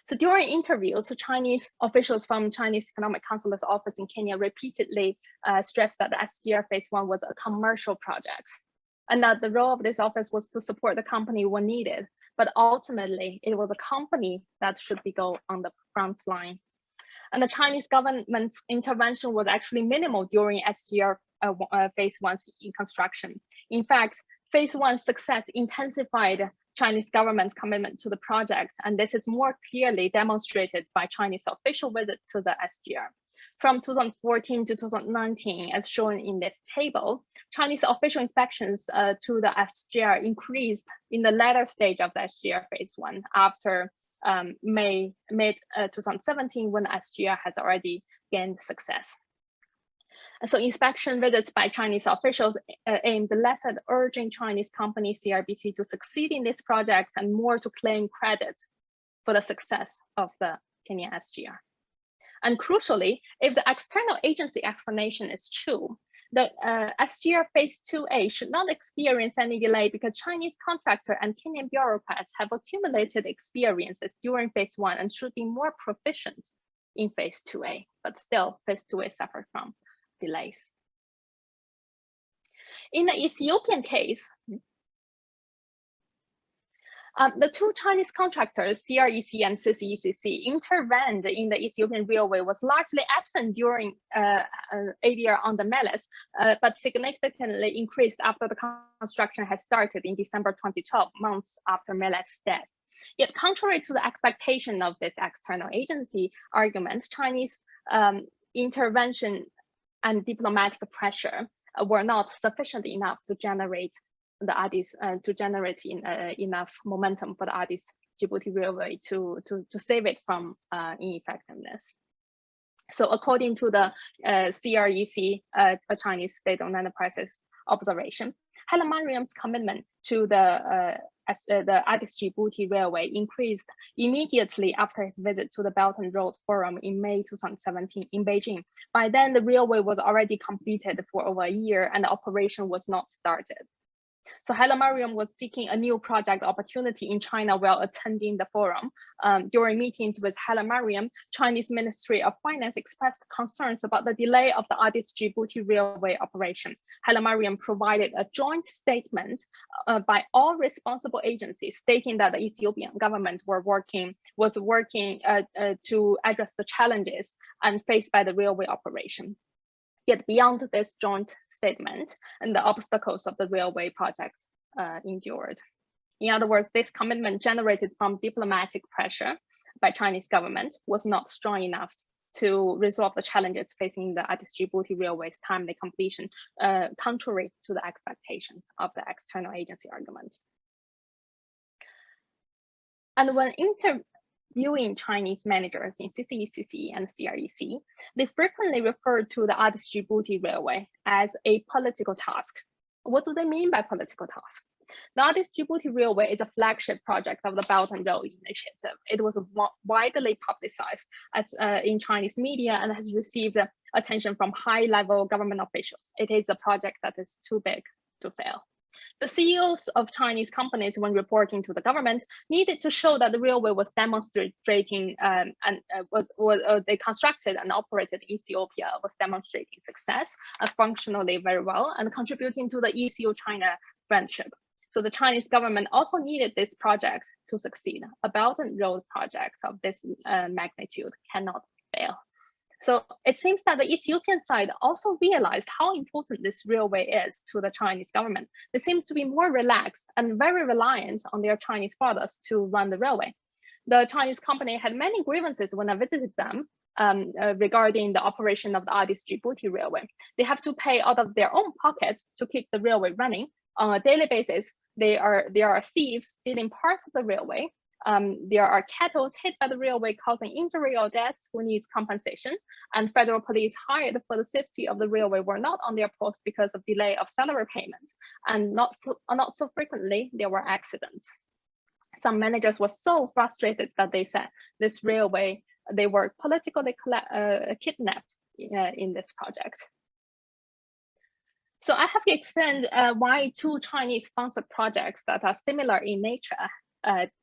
S3: So during interviews, Chinese officials from Chinese Economic Counselor's office in Kenya repeatedly stressed that the SGR Phase 1 was a commercial project, and that the role of this office was to support the company when needed. But ultimately, it was a company that should go on the front line. And the Chinese government's intervention was actually minimal during SGR Phase 1's construction. In fact, Phase 1's success intensified Chinese government's commitment to the project, and this is more clearly demonstrated by Chinese official visits to the SGR. From 2014 to 2019, as shown in this table, Chinese official inspections to the SGR increased in the latter stage of the SGR Phase 1 after mid-2017, when the SGR has already gained success. So inspection visits by Chinese officials aimed less at urging Chinese company CRBC to succeed in this project and more to claim credit for the success of the Kenya SGR. And crucially, if the external agency explanation is true, the SGR Phase 2A should not experience any delay because Chinese contractor and Kenyan bureaucrats have accumulated experiences during Phase 1 and should be more proficient in Phase 2A, but still Phase 2A suffered from delays. In the Ethiopian case, the 2 Chinese contractors, CREC and CCECC, intervened in the Ethiopian railway was largely absent during ADR on the Meles, but significantly increased after the construction had started in December 2012, months after Meles' death. Yet contrary to the expectation of this external agency argument, Chinese intervention and diplomatic pressure were not sufficient enough to generate the Addis enough momentum for the Addis Djibouti Railway to save it from ineffectiveness. So according to the CREC, a Chinese state-owned enterprises observation, Haile Mariam's commitment to the Addis Djibouti Railway increased immediately after his visit to the Belt and Road Forum in May 2017 in Beijing. By then, the railway was already completed for over a year and the operation was not started. So Hailemariam was seeking a new project opportunity in China while attending the forum. During meetings with Hailemariam, Chinese Ministry of Finance expressed concerns about the delay of the Addis-Djibouti railway operation. Hailemariam provided a joint statement by all responsible agencies stating that the Ethiopian government was working to address the challenges faced by the railway operation. Yet beyond this joint statement, and the obstacles of the railway project endured. In other words, this commitment generated from diplomatic pressure by Chinese government was not strong enough to resolve the challenges facing the Addis-Djibouti railway's timely completion, contrary to the expectations of the external agency argument. And when interviewing Chinese managers in CCECC and CREC, they frequently refer to the Addis-Djibouti railway as a political task. What do they mean by political task? The Addis-Djibouti railway is a flagship project of the Belt and Road Initiative. It was widely publicized in Chinese media and has received attention from high-level government officials. It is a project that is too big to fail. The CEOs of Chinese companies, when reporting to the government, needed to show that the railway was demonstrating they constructed and operated in Ethiopia was demonstrating success, functionally very well, and contributing to the Ethio-China friendship. So the Chinese government also needed this project to succeed. A Belt and Road project of this magnitude cannot fail. So it seems that the Ethiopian side also realized how important this railway is to the Chinese government. They seem to be more relaxed and very reliant on their Chinese brothers to run the railway. The Chinese company had many grievances when I visited them regarding the operation of the Addis-Djibouti railway. They have to pay out of their own pockets to keep the railway running. On a daily basis, there are thieves stealing parts of the railway. There are cattle hit by the railway causing injury or death who needs compensation, and federal police hired for the safety of the railway were not on their post because of delay of salary payments, and not so frequently there were accidents. Some managers were so frustrated that they said this railway, they were politically kidnapped in this project. So I have to explain why two Chinese-sponsored projects that are similar in nature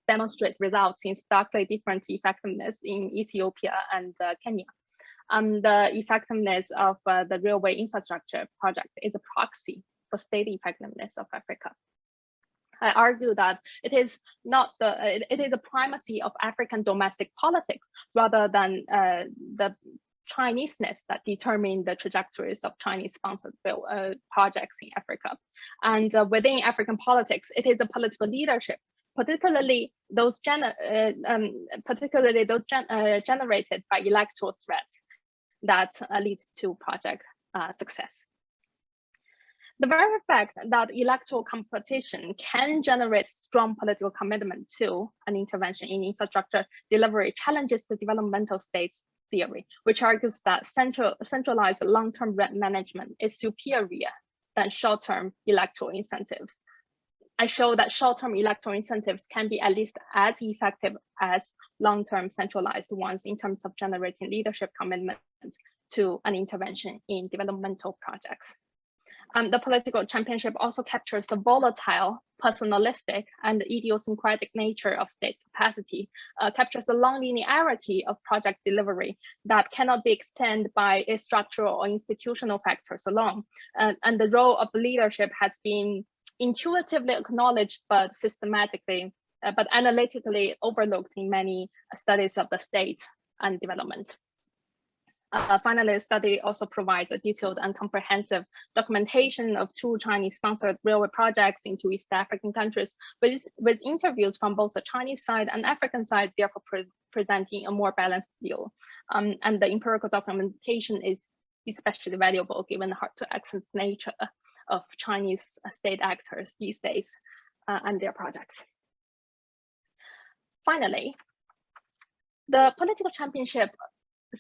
S3: demonstrate results in starkly different effectiveness in Ethiopia and Kenya. The effectiveness of the railway infrastructure project is a proxy for state effectiveness of Africa. I argue that it is a primacy of African domestic politics rather than the Chineseness that determine the trajectories of Chinese-sponsored projects in Africa. And within African politics, it is a political leadership, particularly those generated by electoral threats that lead to project success. The very fact that electoral competition can generate strong political commitment to an intervention in infrastructure delivery challenges the developmental states theory, which argues that centralized long-term rent management is superior than short-term electoral incentives. I show that short-term electoral incentives can be at least as effective as long-term centralized ones in terms of generating leadership commitment to an intervention in developmental projects. The political championship also captures the volatile, personalistic, and idiosyncratic nature of state capacity, captures the long linearity of project delivery that cannot be extended by a structural or institutional factors alone. And the role of the leadership has been intuitively acknowledged, but analytically overlooked in many studies of the state and development. Finally, the study also provides a detailed and comprehensive documentation of two Chinese-sponsored railway projects in two East African countries, with interviews from both the Chinese side and African side, therefore presenting a more balanced view. And the empirical documentation is especially valuable given the hard-to-access nature of Chinese state actors these days and their projects. Finally, the political championship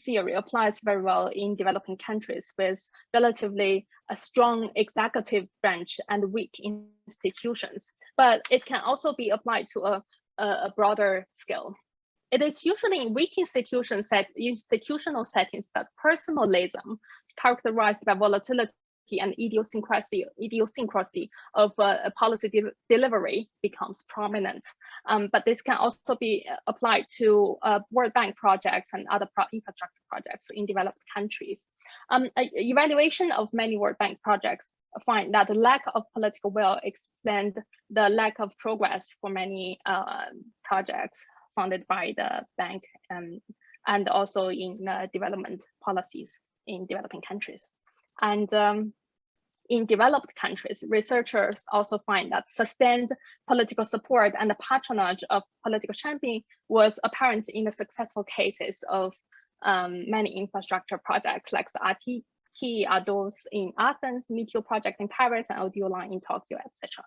S3: theory applies very well in developing countries with relatively a strong executive branch and weak institutions, but it can also be applied to a broader scale. It is usually in weak institutional settings that personalism, characterized by volatility diversity and idiosyncrasy of policy delivery becomes prominent. But this can also be applied to World Bank projects and other infrastructure projects in developed countries. Evaluation of many World Bank projects find that the lack of political will extend the lack of progress for many projects funded by the bank, and also in development policies in developing countries. And in developed countries, researchers also find that sustained political support and the patronage of political champion was apparent in the successful cases of many infrastructure projects like the RT are those in Athens, Meteor project in Paris, and audio line in Tokyo, etc.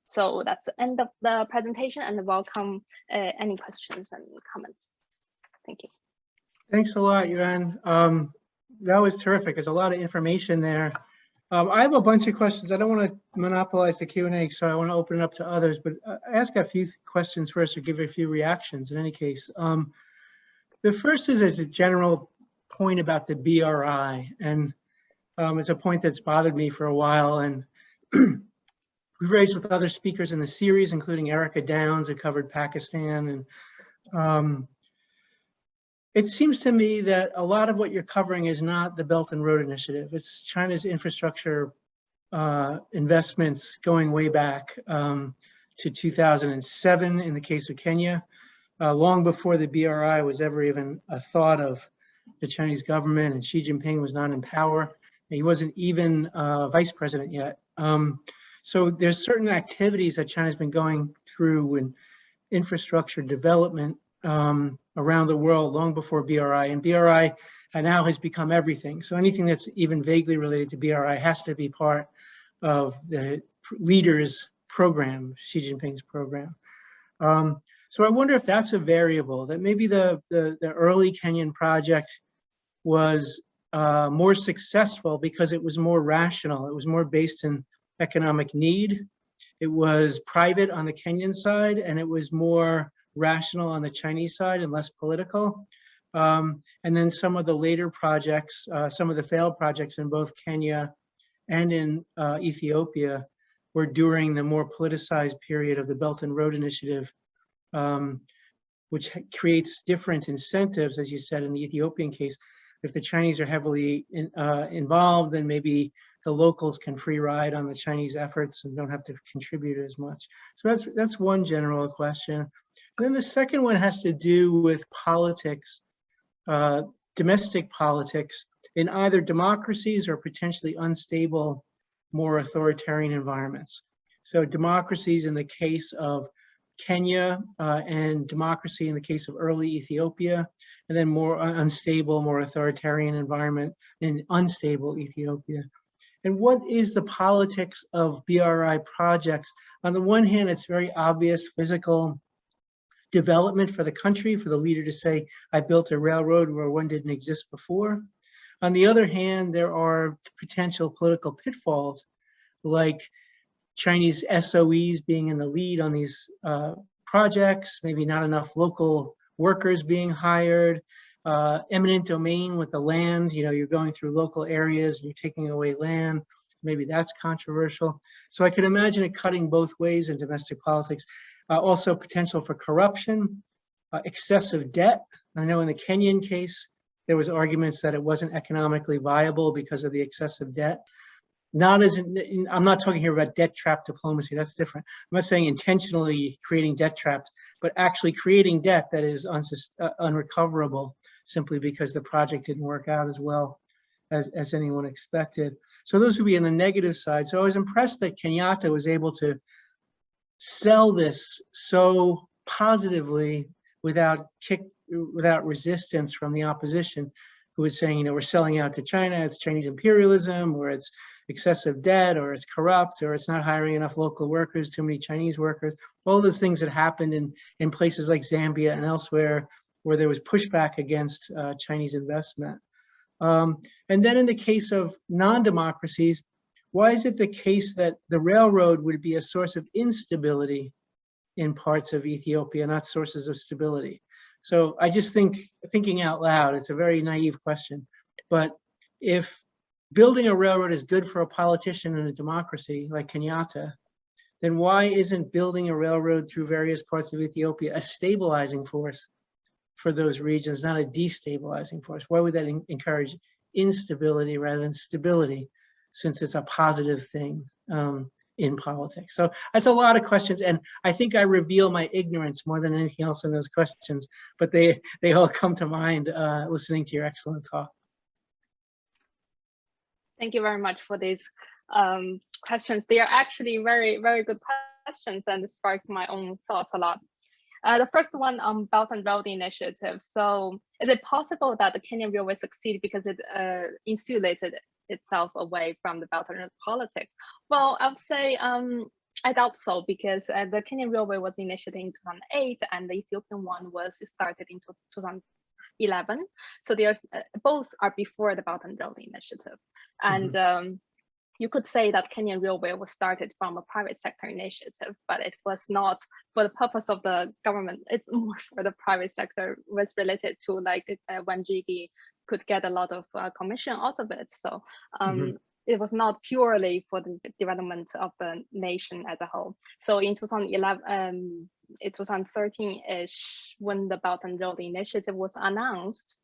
S3: So that's the end of the presentation, and welcome any questions and comments. Thank you.
S2: Thanks a lot, Yuan. That was terrific. There's a lot of information there. I have a bunch of questions. I don't want to monopolize the Q&A, so I want to open it up to others, but ask a few questions first or give a few reactions in any case. The first is a general point about the BRI, and it's a point that's bothered me for a while, and we've raised with other speakers in the series, including Erica Downs, who covered Pakistan, and it seems to me that a lot of what you're covering is not the Belt and Road Initiative. It's China's infrastructure investments going way back to 2007 in the case of Kenya, long before the BRI was ever even a thought of the Chinese government, and Xi Jinping was not in power. He wasn't even vice president yet. So there's certain activities that China's been going through in infrastructure development around the world long before BRI, and BRI now has become everything. So anything that's even vaguely related to BRI has to be part of the leader's program, Xi Jinping's program. So I wonder if that's a variable, that maybe the early Kenyan project was more successful because it was more rational. It was more based in economic need. It was private on the Kenyan side, and it was more rational on the Chinese side and less political. And then some of the later projects, some of the failed projects in both Kenya and in Ethiopia were during the more politicized period of the Belt and Road Initiative, which creates different incentives, as you said, in the Ethiopian case. If the Chinese are heavily involved, then maybe the locals can free ride on the Chinese efforts and don't have to contribute as much. So that's one general question. And then the second one has to do with politics, domestic politics in either democracies or potentially unstable, more authoritarian environments. So democracies in the case of Kenya and democracy in the case of early Ethiopia, and then more unstable, more authoritarian environment in unstable Ethiopia. And what is the politics of BRI projects? On the one hand, it's very obvious physical development for the country, for the leader to say, I built a railroad where one didn't exist before. On the other hand, there are potential political pitfalls, like Chinese SOEs being in the lead on these projects, maybe not enough local workers being hired, eminent domain with the land, you're going through local areas, and you're taking away land, maybe that's controversial. So I could imagine it cutting both ways in domestic politics. Also potential for corruption, excessive debt. I know in the Kenyan case, there was arguments that it wasn't economically viable because of the excessive debt. I'm not talking here about debt trap diplomacy, that's different. I'm not saying intentionally creating debt traps, but actually creating debt that is unrecoverable simply because the project didn't work out as well as anyone expected. So those would be on the negative side. So I was impressed that Kenyatta was able to sell this so positively without resistance from the opposition, who was saying, we're selling out to China, it's Chinese imperialism, or it's excessive debt, or it's corrupt, or it's not hiring enough local workers, too many Chinese workers. All those things that happened in places like Zambia and elsewhere where there was pushback against Chinese investment. And then in the case of non-democracies, why is it the case that the railroad would be a source of instability in parts of Ethiopia, not sources of stability? So I just thinking out loud, it's a very naive question, but if building a railroad is good for a politician in a democracy like Kenyatta, then why isn't building a railroad through various parts of Ethiopia a stabilizing force for those regions, not a destabilizing force? Why would that encourage instability rather than stability, since it's a positive thing in politics? So that's a lot of questions, and I think I reveal my ignorance more than anything else in those questions, but they all come to mind listening to your excellent talk.
S3: Thank you very much for these questions. They are actually very, very good questions and sparked my own thoughts a lot. The first one on Belt and Road Initiative. So is it possible that the Kenyan Railway succeeded because it insulated itself away from the Belt and Road politics? Well, I would say I doubt so, because the Kenyan Railway was initiated in 2008 and the Ethiopian one was started in 2011. So there's both are before the Belt and Road Initiative. And you could say that Kenyan Railway was started from a private sector initiative, but it was not for the purpose of the government. It's more for the private sector, was related to like Wanjigi could get a lot of commission out of it. So it was not purely for the development of the nation as a whole. So in 2011, 2013-ish, when the Belt and Road Initiative was announced,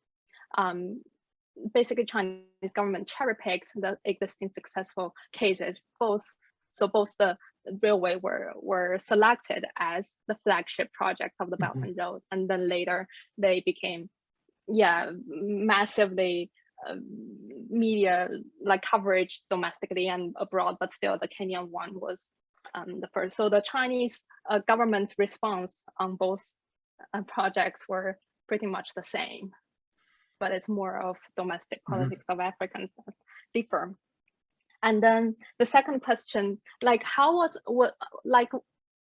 S3: basically Chinese government cherry-picked the existing successful cases. Both the railway were selected as the flagship project of the Belt and Road, and then later they became, massively media like coverage domestically and abroad, but still the Kenyan one was the first. So the Chinese government's response on both projects were pretty much the same, but it's more of domestic politics of Africans that differ. And then the second question, like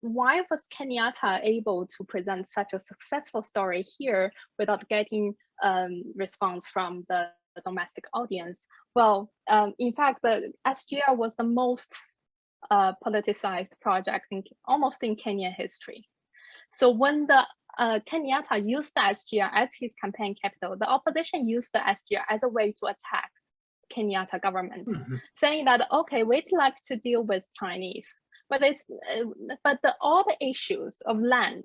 S3: why was Kenyatta able to present such a successful story here without getting response from the domestic audience? Well, in fact, the SGR was the most politicized project almost in Kenyan history. So when the Kenyatta used the SGR as his campaign capital, the opposition used the SGR as a way to attack Kenyatta government, saying that, okay, we'd like to deal with Chinese, but all the issues of land,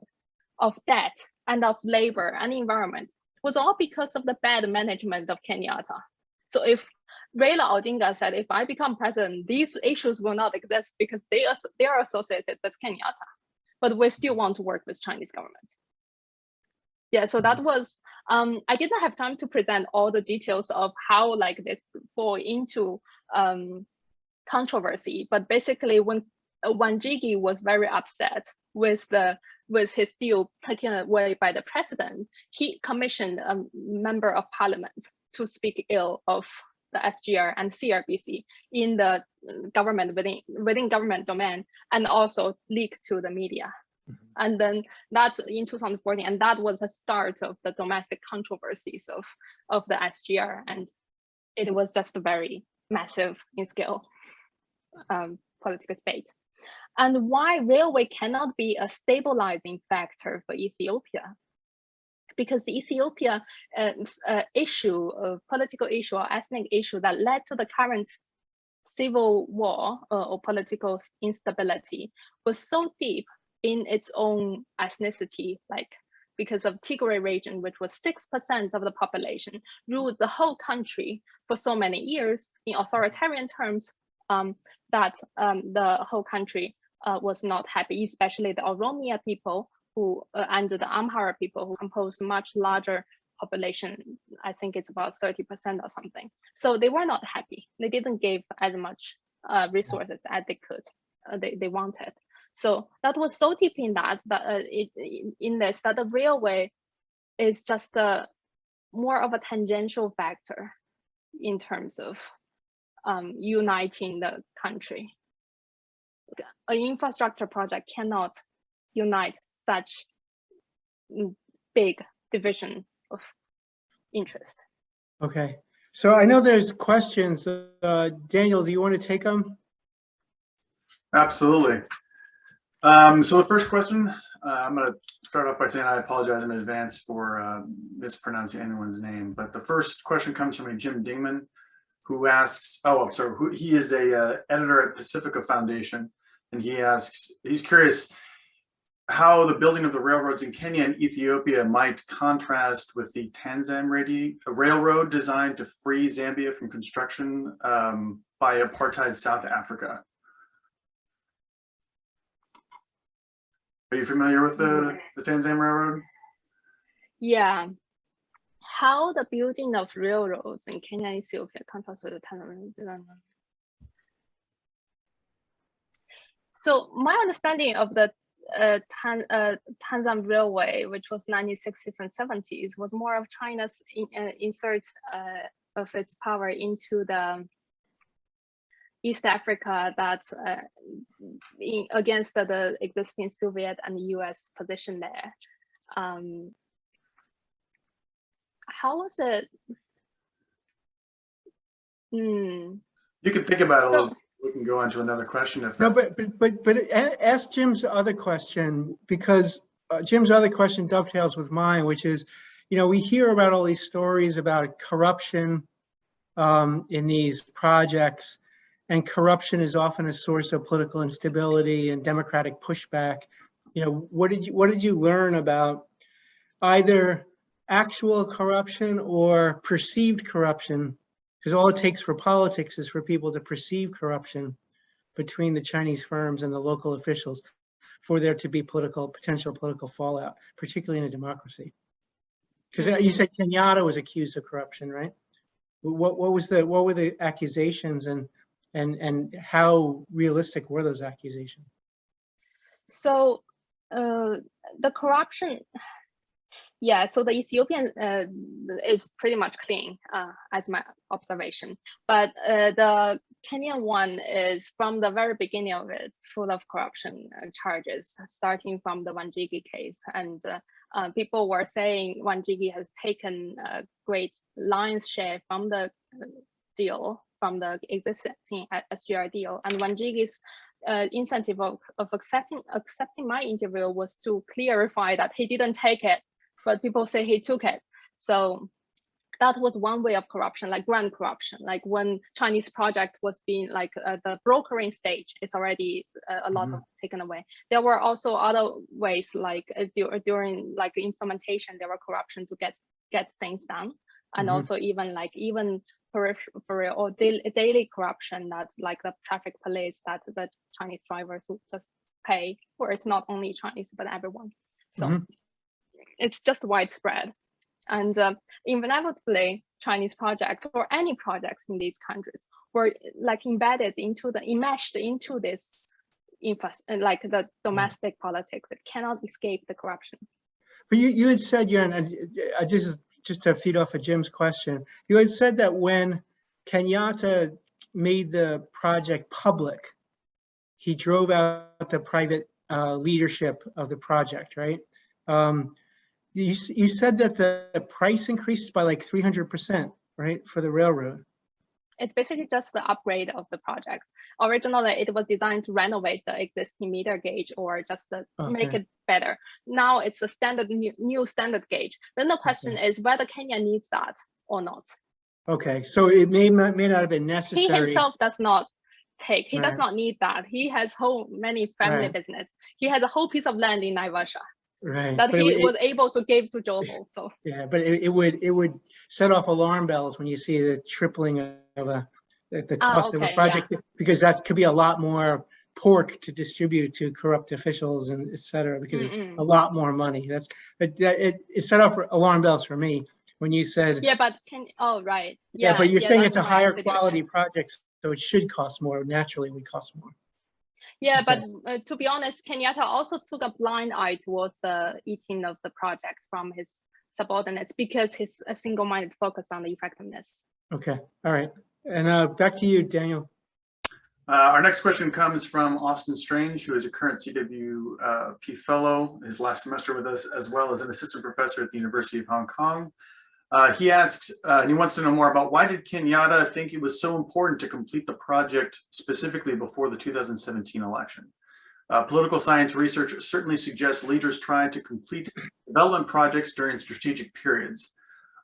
S3: of debt, and of labor and environment was all because of the bad management of Kenyatta. So if Raila Odinga said, if I become president, these issues will not exist because they are associated with Kenyatta, but we still want to work with Chinese government. Yeah, so that was, I didn't have time to present all the details of how like this fall into controversy, but basically when Wanjigi was very upset with his deal taken away by the president, he commissioned a member of parliament to speak ill of the SGR and CRBC in the government, within government domain, and also leak to the media. And then that's in 2014, and that was the start of the domestic controversies of the SGR, and it was just a very massive in scale political debate. And why railway cannot be a stabilizing factor for Ethiopia? Because the Ethiopia issue, political issue or ethnic issue that led to the current civil war or political instability was so deep in its own ethnicity, like because of Tigray region, which was 6% of the population, ruled the whole country for so many years in authoritarian terms, that the whole country was not happy, especially the Oromia people who and the Amhara people who composed much larger population. I think it's about 30% or something. So they were not happy. They didn't give as much resources as they could, they wanted. So that was so deep in that the railway is just more of a tangential factor in terms of uniting the country. An infrastructure project cannot unite such big division of interest.
S2: Okay, so I know there's questions. Daniel, do you want to take them?
S1: Absolutely. So the first question, I'm going to start off by saying I apologize in advance for mispronouncing anyone's name, but the first question comes from a Jim Dingman. who asks, he is a editor at Pacifica Foundation, and he asks, he's curious how the building of the railroads in Kenya and Ethiopia might contrast with the Tanzam railroad designed to free Zambia from construction by apartheid South Africa. Are you familiar with the Tanzam Railroad?
S3: Yeah. How the building of railroads in Kenya and Ethiopia contrasts with the Tanzam. So my understanding of the Tanzam Railway, which was 1960s and 70s, was more of China's insert of its power into the East Africa, that's against the existing Soviet and US position there. How was it?
S1: You can think about it a little. We can go on to another question if
S2: no, but ask Jim's other question, because Jim's other question dovetails with mine, which is, you know, we hear about all these stories about corruption in these projects, and corruption is often a source of political instability and democratic pushback. You know, what did you learn about either actual corruption or perceived corruption? Because all it takes for politics is for people to perceive corruption between the Chinese firms and the local officials for there to be potential political fallout, particularly in a democracy. Because you said Kenyatta was accused of corruption, right? What were the accusations, and how realistic were those accusations?
S3: So the corruption. Yeah, so the Ethiopian is pretty much clean, as my observation. But the Kenyan one is, from the very beginning of it, full of corruption charges, starting from the Wanjigi case. And people were saying Wanjigi has taken a great lion's share from the deal, from the existing SGR deal. And Wanjigi's incentive of accepting my interview was to clarify that he didn't take it, but people say he took it. So that was one way of corruption, like grand corruption. Like when Chinese project was being like the brokering stage, it's already a lot of taken away. There were also other ways, like during like implementation, there were corruption to get things done, and also even peripheral or daily corruption. That's like the traffic police that the Chinese drivers would just pay, or it's not only Chinese but everyone. So. It's just widespread, and inevitably Chinese projects or any projects in these countries were like enmeshed into this like the domestic politics. It cannot escape the corruption.
S2: But you had said, Yuan, just to feed off of Jim's question, you had said that when Kenyatta made the project public, he drove out the private leadership of the project, right? You said that the price increased by like 300%, right, for the railroad?
S3: It's basically just the upgrade of the projects. Originally, it was designed to renovate the existing meter gauge or just to make it better. Now it's a standard new standard gauge. Then the question is whether Kenya needs that or not. Okay,
S2: so it may not have been necessary.
S3: He himself does not take. He does not need that. He has many family business. He has a whole piece of land in Naivasha.
S2: Right.
S3: That he was able to give to Johor. So
S2: yeah, but it would set off alarm bells when you see the tripling of the cost of a project, because that could be a lot more pork to distribute to corrupt officials and et cetera, because it's a lot more money. It set off alarm bells for me when you said
S3: but
S2: but you're saying it's a higher quality project, so it should cost more. Naturally, it would cost more.
S3: Yeah, but to be honest, Kenyatta also took a blind eye towards the eating of the project from his subordinates because his single-minded focus on the effectiveness.
S2: Okay, all right. And back to you, Daniel.
S1: Our next question comes from Austin Strange, who is a current CWP fellow, his last semester with us, as well as an assistant professor at the University of Hong Kong. He asks, and he wants to know more about why did Kenyatta think it was so important to complete the project specifically before the 2017 election? Political science research certainly suggests leaders tried to complete development projects during strategic periods.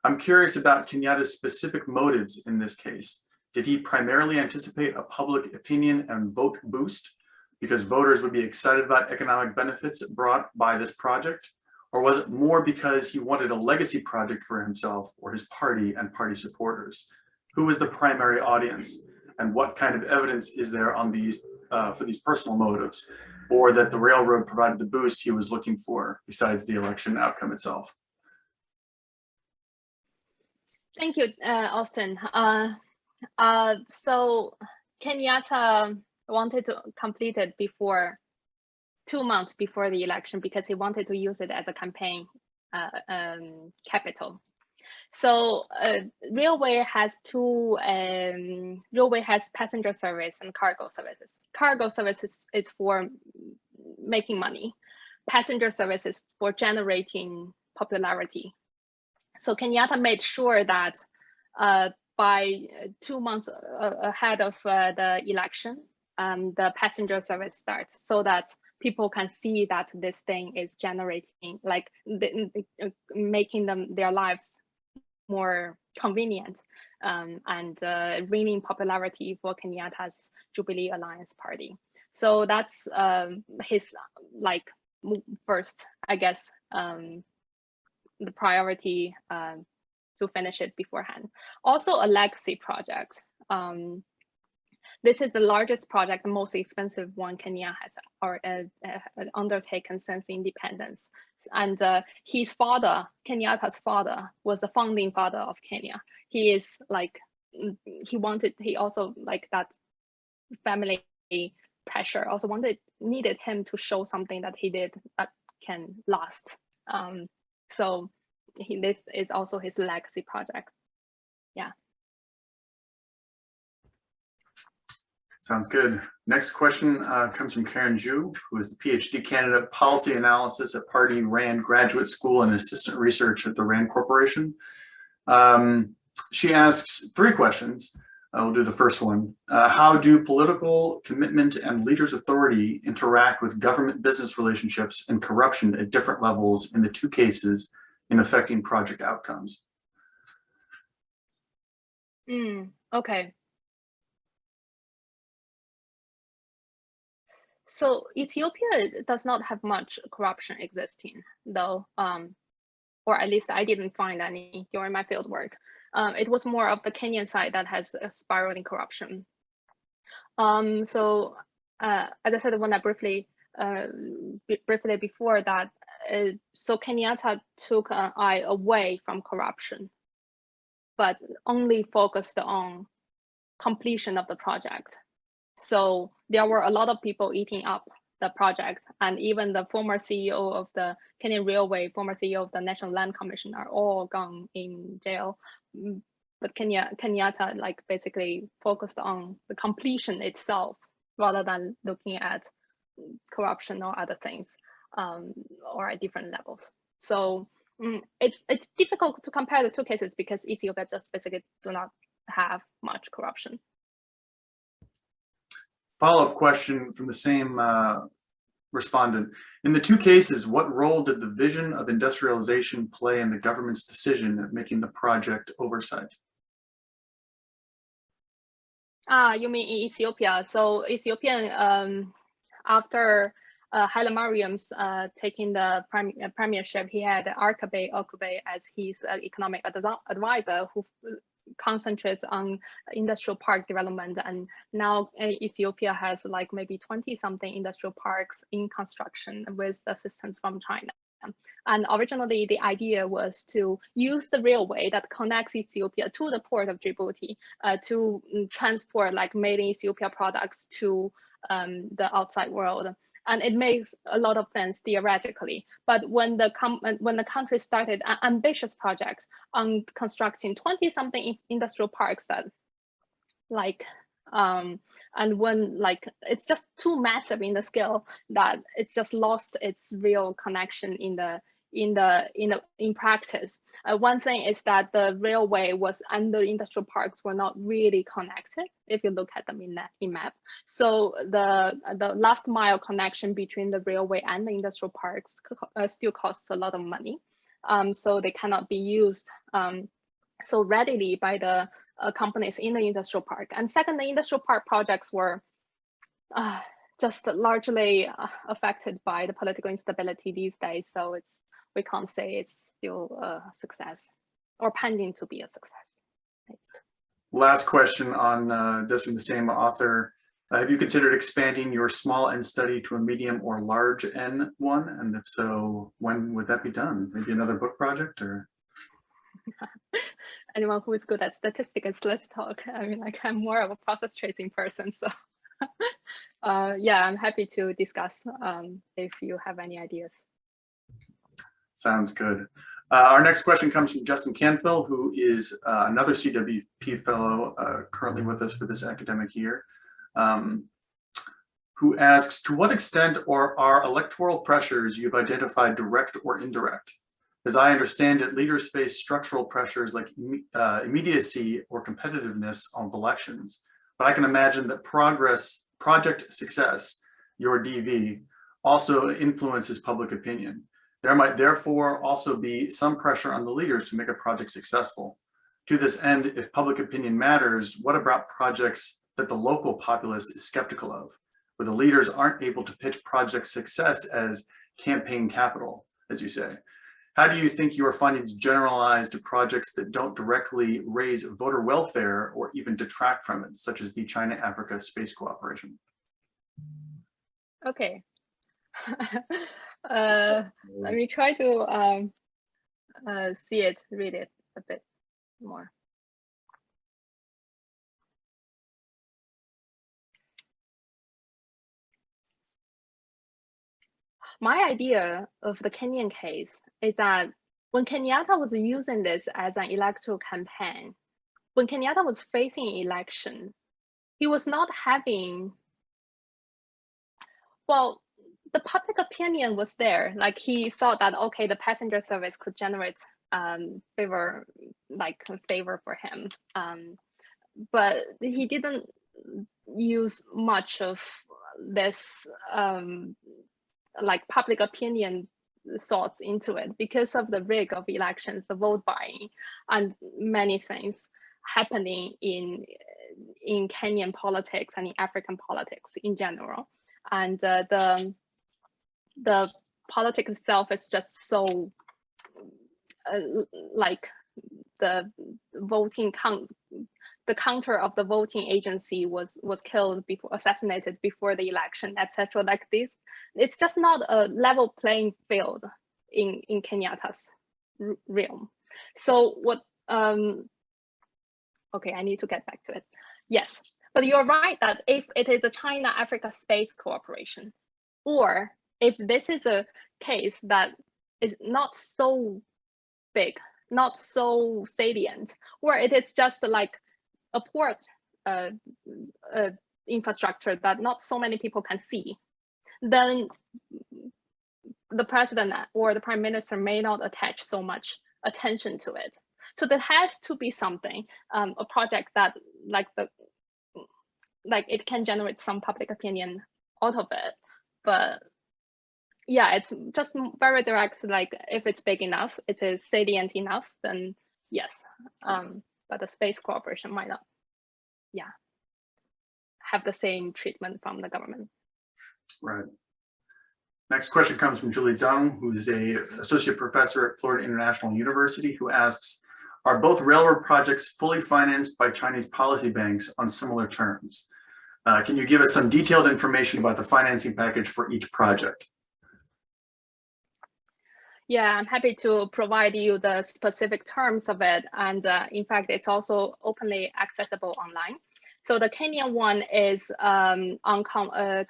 S1: I'm curious about Kenyatta's specific motives in this case. Did he primarily anticipate a public opinion and vote boost because voters would be excited about economic benefits brought by this project? Or was it more because he wanted a legacy project for himself or his party and party supporters? Who was the primary audience? And what kind of evidence is there on these for these personal motives, or that the railroad provided the boost he was looking for besides the election outcome itself?
S3: Thank you, Austin. So Kenyatta wanted to complete it before 2 months before the election because he wanted to use it as a campaign capital. So railway has railway has passenger service and cargo services. Cargo services is for making money. Passenger services for generating popularity. So Kenyatta made sure that by 2 months ahead of the election, the passenger service starts so that people can see that this thing is generating, like making their lives more convenient and winning popularity for Kenyatta's Jubilee Alliance Party. So that's his first, I guess, the priority to finish it beforehand. Also a legacy project. This is the largest project, the most expensive one Kenya has undertaken since independence. And his father, Kenyatta's father, was the founding father of Kenya. He is like, he also like that family pressure also needed him to show something that he did that can last. So this is also his legacy project. Yeah.
S1: Sounds good. Next question comes from Karen Zhu, who is the PhD candidate policy analysis at Party Rand Graduate School and assistant research at the Rand Corporation. She asks 3 questions. We'll do the first one. How do political commitment and leaders' authority interact with government business relationships and corruption at different levels in the 2 cases in affecting project outcomes?
S3: Okay. So Ethiopia does not have much corruption existing, though, or at least I didn't find any during my field work. It was more of the Kenyan side that has a spiraling corruption. So as I said when I briefly before that, so Kenyatta took an eye away from corruption, but only focused on completion of the project. So there were a lot of people eating up the project, and even the former CEO of the Kenyan Railway, former CEO of the National Land Commission are all gone in jail. But Kenyatta like basically focused on the completion itself rather than looking at corruption or other things or at different levels. So it's difficult to compare the 2 cases because Ethiopia just basically do not have much corruption.
S1: Follow-up question from the same respondent. In the 2 cases, what role did the vision of industrialization play in the government's decision of making the project oversight?
S3: You mean in Ethiopia? So Ethiopia, after Haile Mariam's taking the premiership, he had Arkabe as his economic advisor who concentrates on industrial park development, and now Ethiopia has like maybe 20-something industrial parks in construction with assistance from China. And originally the idea was to use the railway that connects Ethiopia to the port of Djibouti to transport like made in Ethiopia products to the outside world. And it makes a lot of sense theoretically, but when the country started ambitious projects on constructing 20-something industrial parks that like and when like it's just too massive in the scale that it just lost its real connection in practice. One thing is that the railway and the industrial parks were not really connected if you look at them in map. So the last mile connection between the railway and the industrial parks still costs a lot of money. So they cannot be used so readily by the companies in the industrial park. And second, the industrial park projects were just largely affected by the political instability these days. So we can't say it's still a success or pending to be a success.
S1: Last question on this from the same author. Have you considered expanding your small N study to a medium or large N one? And if so, when would that be done? Maybe another book project or?
S3: Anyone who is good at statistics, let's talk. I mean, like I'm more of a process tracing person, so yeah, I'm happy to discuss if you have any ideas.
S1: Sounds good. Our next question comes from Justin Canfill, who is another CWP fellow currently with us for this academic year, who asks, to what extent are electoral pressures you've identified direct or indirect? As I understand it, leaders face structural pressures like immediacy or competitiveness of elections, but I can imagine that project success, your DV, also influences public opinion. There might therefore also be some pressure on the leaders to make a project successful. To this end, if public opinion matters, what about projects that the local populace is skeptical of, where the leaders aren't able to pitch project success as campaign capital, as you say? How do you think your findings generalize to projects that don't directly raise voter welfare or even detract from it, such as the China-Africa space cooperation?
S3: Okay. Let me try to read it a bit more. My idea of the Kenyan case is that when Kenyatta was using this as an electoral campaign, when Kenyatta was facing election, he was not having, well, the public opinion was there. Like he thought that, okay, the passenger service could generate favor for him. But he didn't use much of this like public opinion thoughts into it because of the rig of elections, the vote buying, and many things happening in Kenyan politics and in African politics in general. And the politics itself is just so like the voting the counter of the voting agency was killed assassinated before the election, etc. Like this, it's just not a level playing field in Kenyatta's realm. So what? Okay, I need to get back to it. Yes, but you're right that if it is a China-Africa space cooperation, or if this is a case that is not so big, not so salient, or it is just like a port infrastructure that not so many people can see, then the president or the prime minister may not attach so much attention to it. So there has to be something, a project that like it can generate some public opinion out of it. But yeah, it's just very direct. Like if it's big enough, it is salient enough, then yes. But the space cooperation might not, yeah, have the same treatment from the government.
S1: Right. Next question comes from Julie Zhang, who is an associate professor at Florida International University, who asks, are both railroad projects fully financed by Chinese policy banks on similar terms? Can you give us some detailed information about the financing package for each project?
S3: Yeah, I'm happy to provide you the specific terms of it. And in fact, it's also openly accessible online. So the Kenyan one is on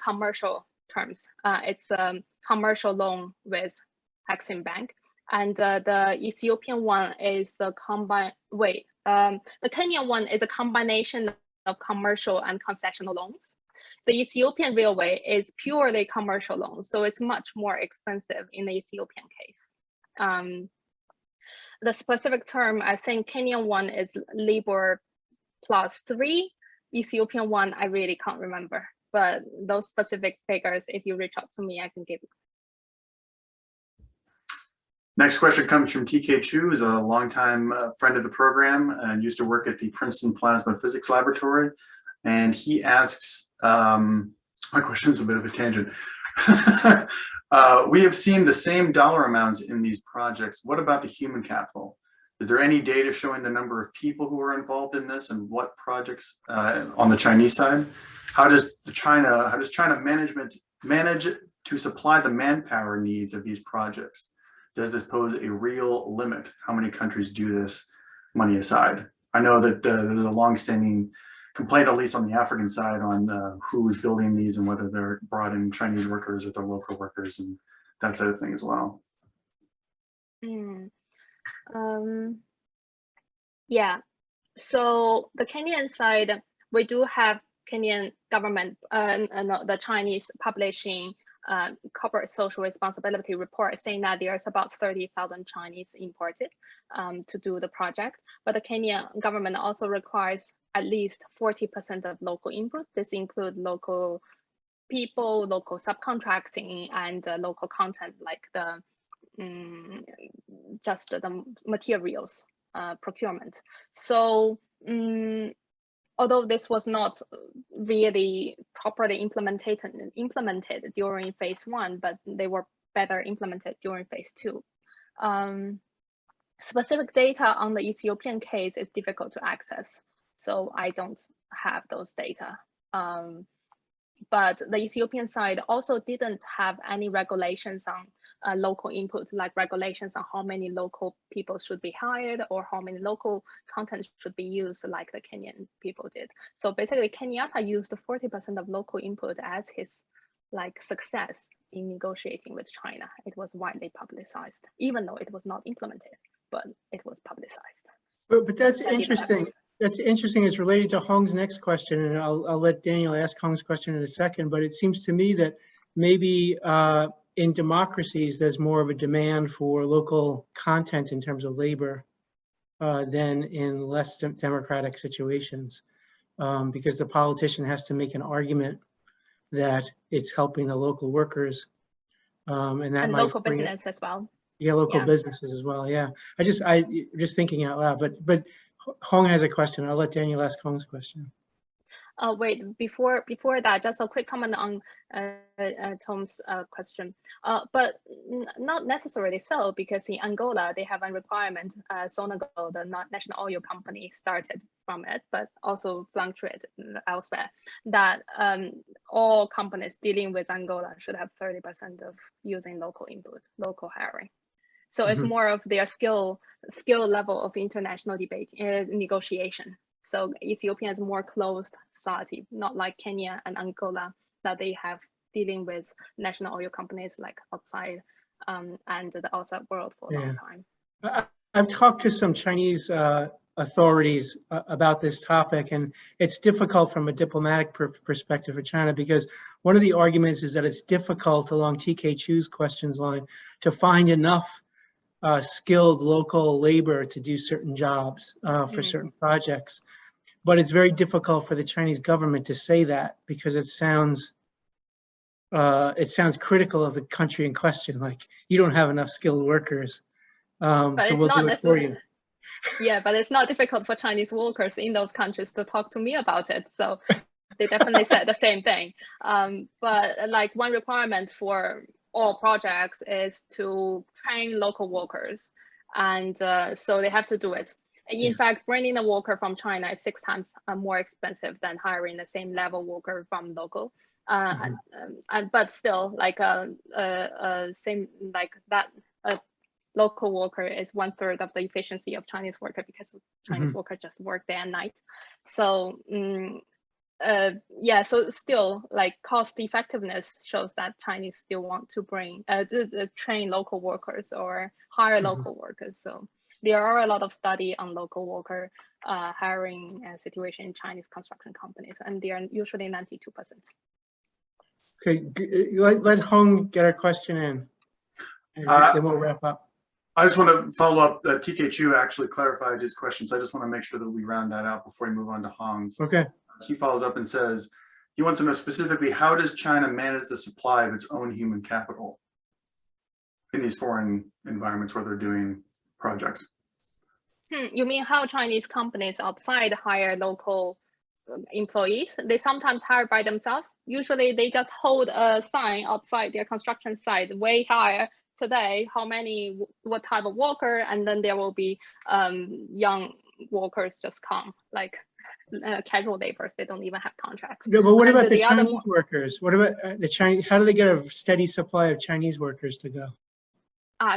S3: commercial terms. It's a commercial loan with Exim Bank. And the Ethiopian one is the the Kenyan one is a combination of commercial and concessional loans. The Ethiopian railway is purely commercial loans, so it's much more expensive in the Ethiopian case. The specific term, I think Kenyan one is LIBOR +3. Ethiopian one, I really can't remember, but those specific figures, if you reach out to me, I can give you.
S1: Next question comes from TK Chu, who's a longtime friend of the program and used to work at the Princeton Plasma Physics Laboratory. And he asks, my question is a bit of a tangent. We have seen the same dollar amounts in these projects. What about the human capital? Is there any data showing the number of people who are involved in this and what projects on the Chinese side? How does China manage to supply the manpower needs of these projects? Does this pose a real limit? How many countries do this, money aside? I know that there's a longstanding complaint, at least on the African side, on who's building these and whether they're brought in Chinese workers or they're local workers and that sort of thing as well.
S3: Yeah, so the Kenyan side, we do have Kenyan government, the Chinese publishing corporate social responsibility report saying that there's about 30,000 Chinese imported to do the project. But the Kenyan government also requires at least 40% of local input. This includes local people, local subcontracting, and local content like the just the materials procurement. So although this was not really properly implemented during phase 1, but they were better implemented during phase 2. Specific data on the Ethiopian case is difficult to access, so I don't have those data. But the Ethiopian side also didn't have any regulations on local input, like regulations on how many local people should be hired or how many local content should be used, like the Kenyan people did. So basically, Kenyatta used 40% of local input as his success in negotiating with China. It was widely publicized, even though it was not implemented, but it was publicized.
S2: But that's interesting. That's interesting. It's related to Hong's next question, and I'll let Daniel ask Hong's question in a second. But it seems to me that maybe in democracies, there's more of a demand for local content in terms of labor than in less democratic situations, because the politician has to make an argument that it's helping the local workers, and that might
S3: local business as well.
S2: Yeah, local businesses as well. Yeah, I just thinking out loud. But Hong has a question. I'll let Daniel ask Hong's question.
S3: Wait, before that, just a quick comment on Tom's question. But not necessarily so, because in Angola, they have a requirement, Sonago, the national oil company, started from it, but also fluctuated elsewhere, that all companies dealing with Angola should have 30% of using local input, local hiring. So it's more of their skill level of international debate negotiation. So Ethiopia is more closed society, not like Kenya and Angola that they have dealing with national oil companies like outside and the outside world for a long time.
S2: I've talked to some Chinese authorities about this topic, and it's difficult from a diplomatic perspective for China, because one of the arguments is that it's difficult along TK Chu's questions line to find enough skilled local labor to do certain jobs for certain projects. But it's very difficult for the Chinese government to say that, because it sounds critical of the country in question, like you don't have enough skilled workers, so we'll do it for you.
S3: Yeah, but it's not difficult for Chinese workers in those countries to talk to me about it. So they definitely said the same thing. But like one requirement for all projects is to train local workers, and so they have to do it. In fact, bringing a worker from China is 6 times more expensive than hiring the same level worker from local. But still, like same like that, a local worker is 1/3 of the efficiency of Chinese worker, because Chinese worker just work day and night. So yeah, so still like cost effectiveness shows that Chinese still want to bring train local workers or hire local workers. So there are a lot of study on local worker hiring situation in Chinese construction companies, and they are usually 92%.
S2: Okay, let Hong get our question in, and then we'll wrap up.
S1: I just want to follow up. TK Chu actually clarified his question, so I just want to make sure that we round that out before we move on to Hong's.
S2: Okay.
S1: He follows up and says, he wants to know specifically, how does China manage the supply of its own human capital? in these foreign environments where they're doing projects.
S3: You mean how Chinese companies outside hire local employees? They sometimes hire by themselves. Usually they just hold a sign outside their construction site, we hire today, how many, what type of worker, and then there will be young workers just come, like casual laborers. They don't even have contracts.
S2: No, but what
S3: And
S2: about the
S3: other
S2: Chinese workers? What about the Chinese? How do they get a steady supply of Chinese workers to go?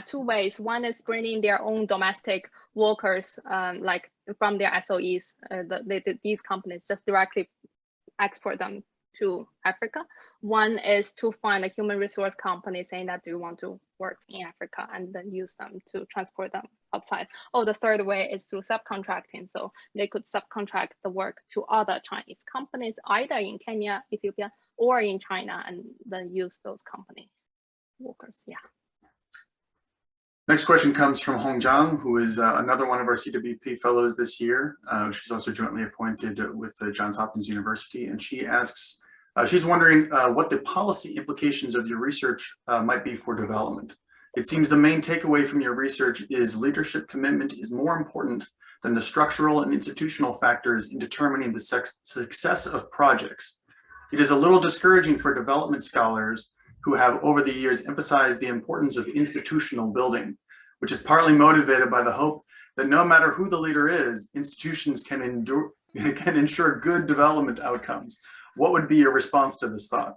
S3: two ways. One is bringing their own domestic workers, like from their SOEs. These companies just directly export them to Africa. One is to find a human resource company saying that, do you want to work in Africa, and then use them to transport them outside. Oh, the third way is through subcontracting. So they could subcontract the work to other Chinese companies, either in Kenya, Ethiopia, or in China, and then use those company workers. Yeah.
S1: Next question comes from Hong Zhang, who is another one of our CWP fellows this year. She's also jointly appointed with Johns Hopkins University, and she asks, she's wondering what the policy implications of your research might be for development. It seems the main takeaway from your research is leadership commitment is more important than the structural and institutional factors in determining the success of projects. It is a little discouraging for development scholars who have over the years emphasized the importance of institutional building, which is partly motivated by the hope that no matter who the leader is, institutions can ensure good development outcomes. What would be your response to this thought?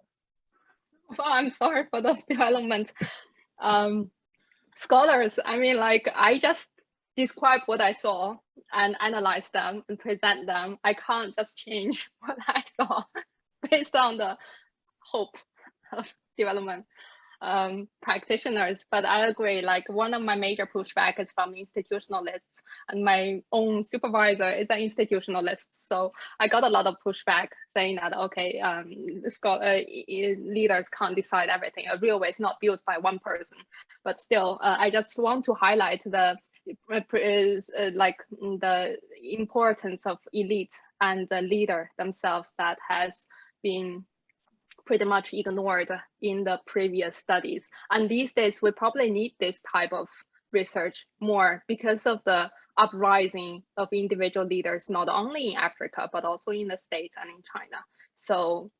S3: Well, I'm sorry for those development scholars. I mean, like, I just describe what I saw and analyze them and present them. I can't just change what I saw based on the hope of development practitioners. But I agree, like, one of my major pushback is from institutionalists, and my own supervisor is an institutionalist. So I got a lot of pushback saying that, okay, leaders can't decide everything. A railway is not built by one person. But still, I just want to highlight the the importance of elite and the leader themselves that has been pretty much ignored in the previous studies. And these days, we probably need this type of research more because of the uprising of individual leaders, not only in Africa, but also in the States and in China. So,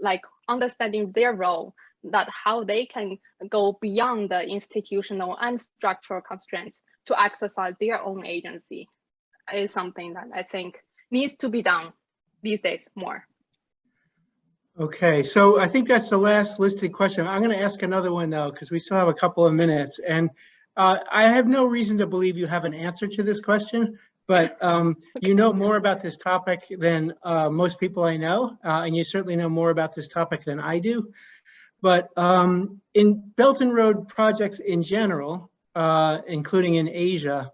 S3: like, understanding their role, that how they can go beyond the institutional and structural constraints to exercise their own agency is something that I think needs to be done these days more.
S2: Okay, so I think that's the last listed question. I'm going to ask another one though, because we still have a couple of minutes, and I have no reason to believe you have an answer to this question, but you know more about this topic than most people I know, and you certainly know more about this topic than I do. But in Belt and Road projects in general, including in Asia,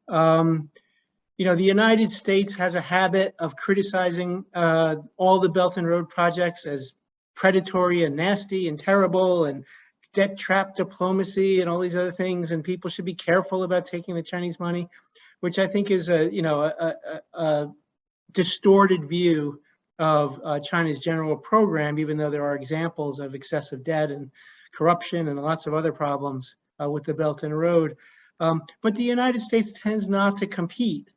S2: you know, the United States has a habit of criticizing all the Belt and Road projects as predatory and nasty and terrible and debt trap diplomacy and all these other things, and people should be careful about taking the Chinese money, which I think is a distorted view of China's general program, even though there are examples of excessive debt and corruption and lots of other problems with the Belt and Road. But the United States tends not to compete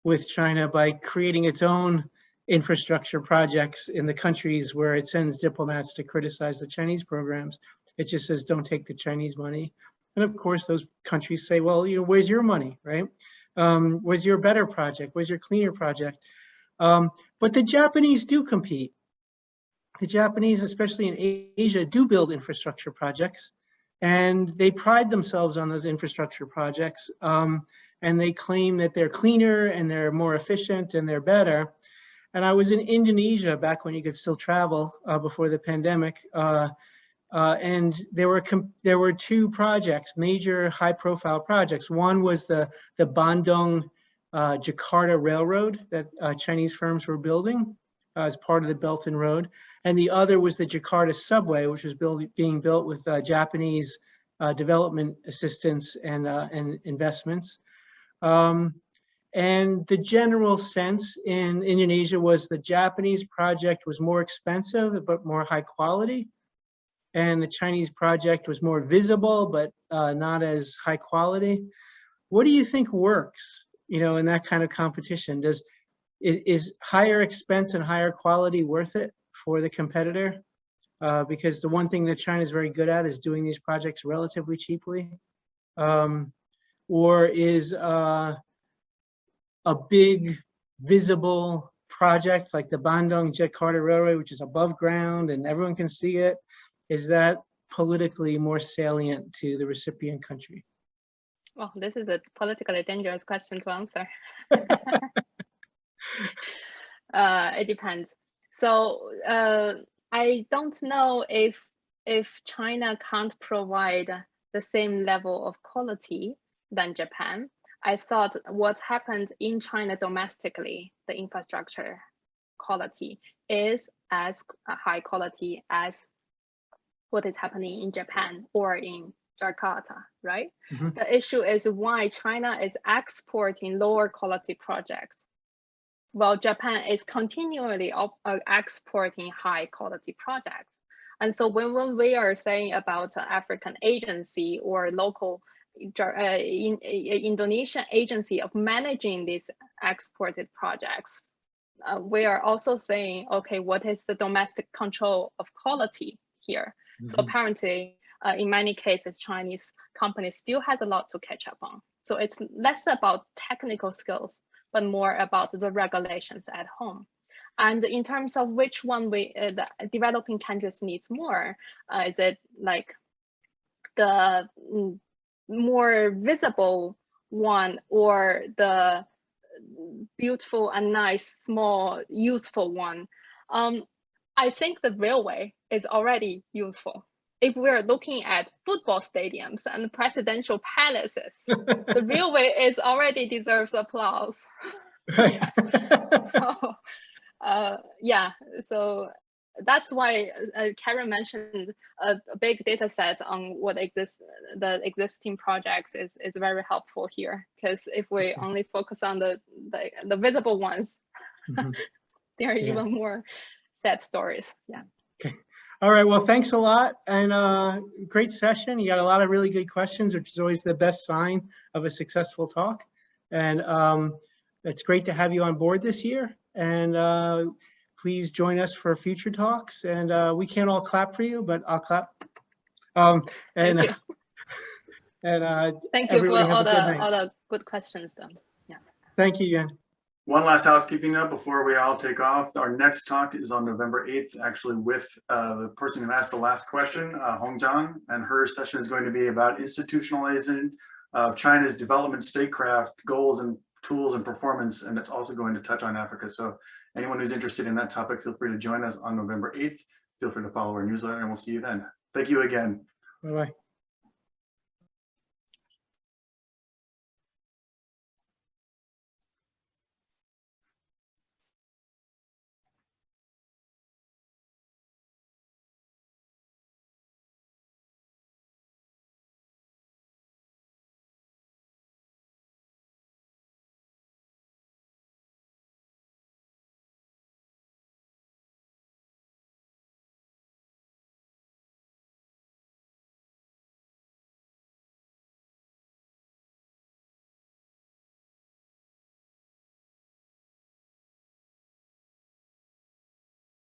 S2: with China by creating its own infrastructure projects in the countries where it sends diplomats to criticize the Chinese programs. It just says, don't take the Chinese money. And of course, those countries say, well, you know, where's your money, right? Where's your better project? Where's your cleaner project? But the Japanese do compete. The Japanese, especially in Asia, do build infrastructure projects, and they pride themselves on those infrastructure projects. And they claim that they're cleaner and they're more efficient and they're better. And I was in Indonesia back when you could still travel before the pandemic. And there were two projects, major high-profile projects. One was the Bandung Jakarta Railroad that Chinese firms were building as part of the Belt and Road. And the other was the Jakarta Subway, which was being built with Japanese development assistance and investments. And the general sense in Indonesia was the Japanese project was more expensive, but more high quality. and the Chinese project was more visible, but not as high quality. What do you think works, in that kind of competition? Is higher expense and higher quality worth it for the competitor? Because the one thing that China is very good at is doing these projects relatively cheaply. Or is a big visible project like the Bandung-Jakarta Railway, which is above ground and everyone can see it, is that politically more salient to the recipient country?
S3: Well, this is a politically dangerous question to answer. It depends. So I don't know if China can't provide the same level of quality than Japan. I thought what happened in China domestically, the infrastructure quality is as high quality as what is happening in Japan or in Jakarta, right?
S2: Mm-hmm.
S3: The issue is why China is exporting lower quality projects, while Japan is continually exporting high quality projects. And so when we are saying about African agency or local Indonesian agency of managing these exported projects, we are also saying, okay, what is the domestic control of quality here? Mm-hmm. So apparently, in many cases, Chinese companies still has a lot to catch up on. So it's less about technical skills, but more about the regulations at home. And in terms of which one the developing countries needs more, is it like the more visible one or the beautiful and nice, small, useful one? I think the railway is already useful. If we're looking at football stadiums and presidential palaces, the railway is already deserves applause.
S2: Right.
S3: Yeah, so that's why Karen mentioned a big data set on what the existing projects is very helpful here, because if we only focus on the visible ones, mm-hmm. there are even more sad stories. Yeah.
S2: Okay. All right. Well, thanks a lot, and great session. You got a lot of really good questions, which is always the best sign of a successful talk. And it's great to have you on board this year. And please join us for future talks. And we can't all clap for you, but I'll clap.
S3: Thank you.
S2: And
S3: thank you for all the good questions, though. Yeah.
S2: Thank you, Yuan.
S1: One last housekeeping note before we all take off. Our next talk is on November 8th, actually with the person who asked the last question, Hong Zhang, and her session is going to be about institutionalizing China's development statecraft goals and tools and performance, and it's also going to touch on Africa. So anyone who's interested in that topic, feel free to join us on November 8th. Feel free to follow our newsletter, and we'll see you then. Thank you again.
S2: Bye-bye.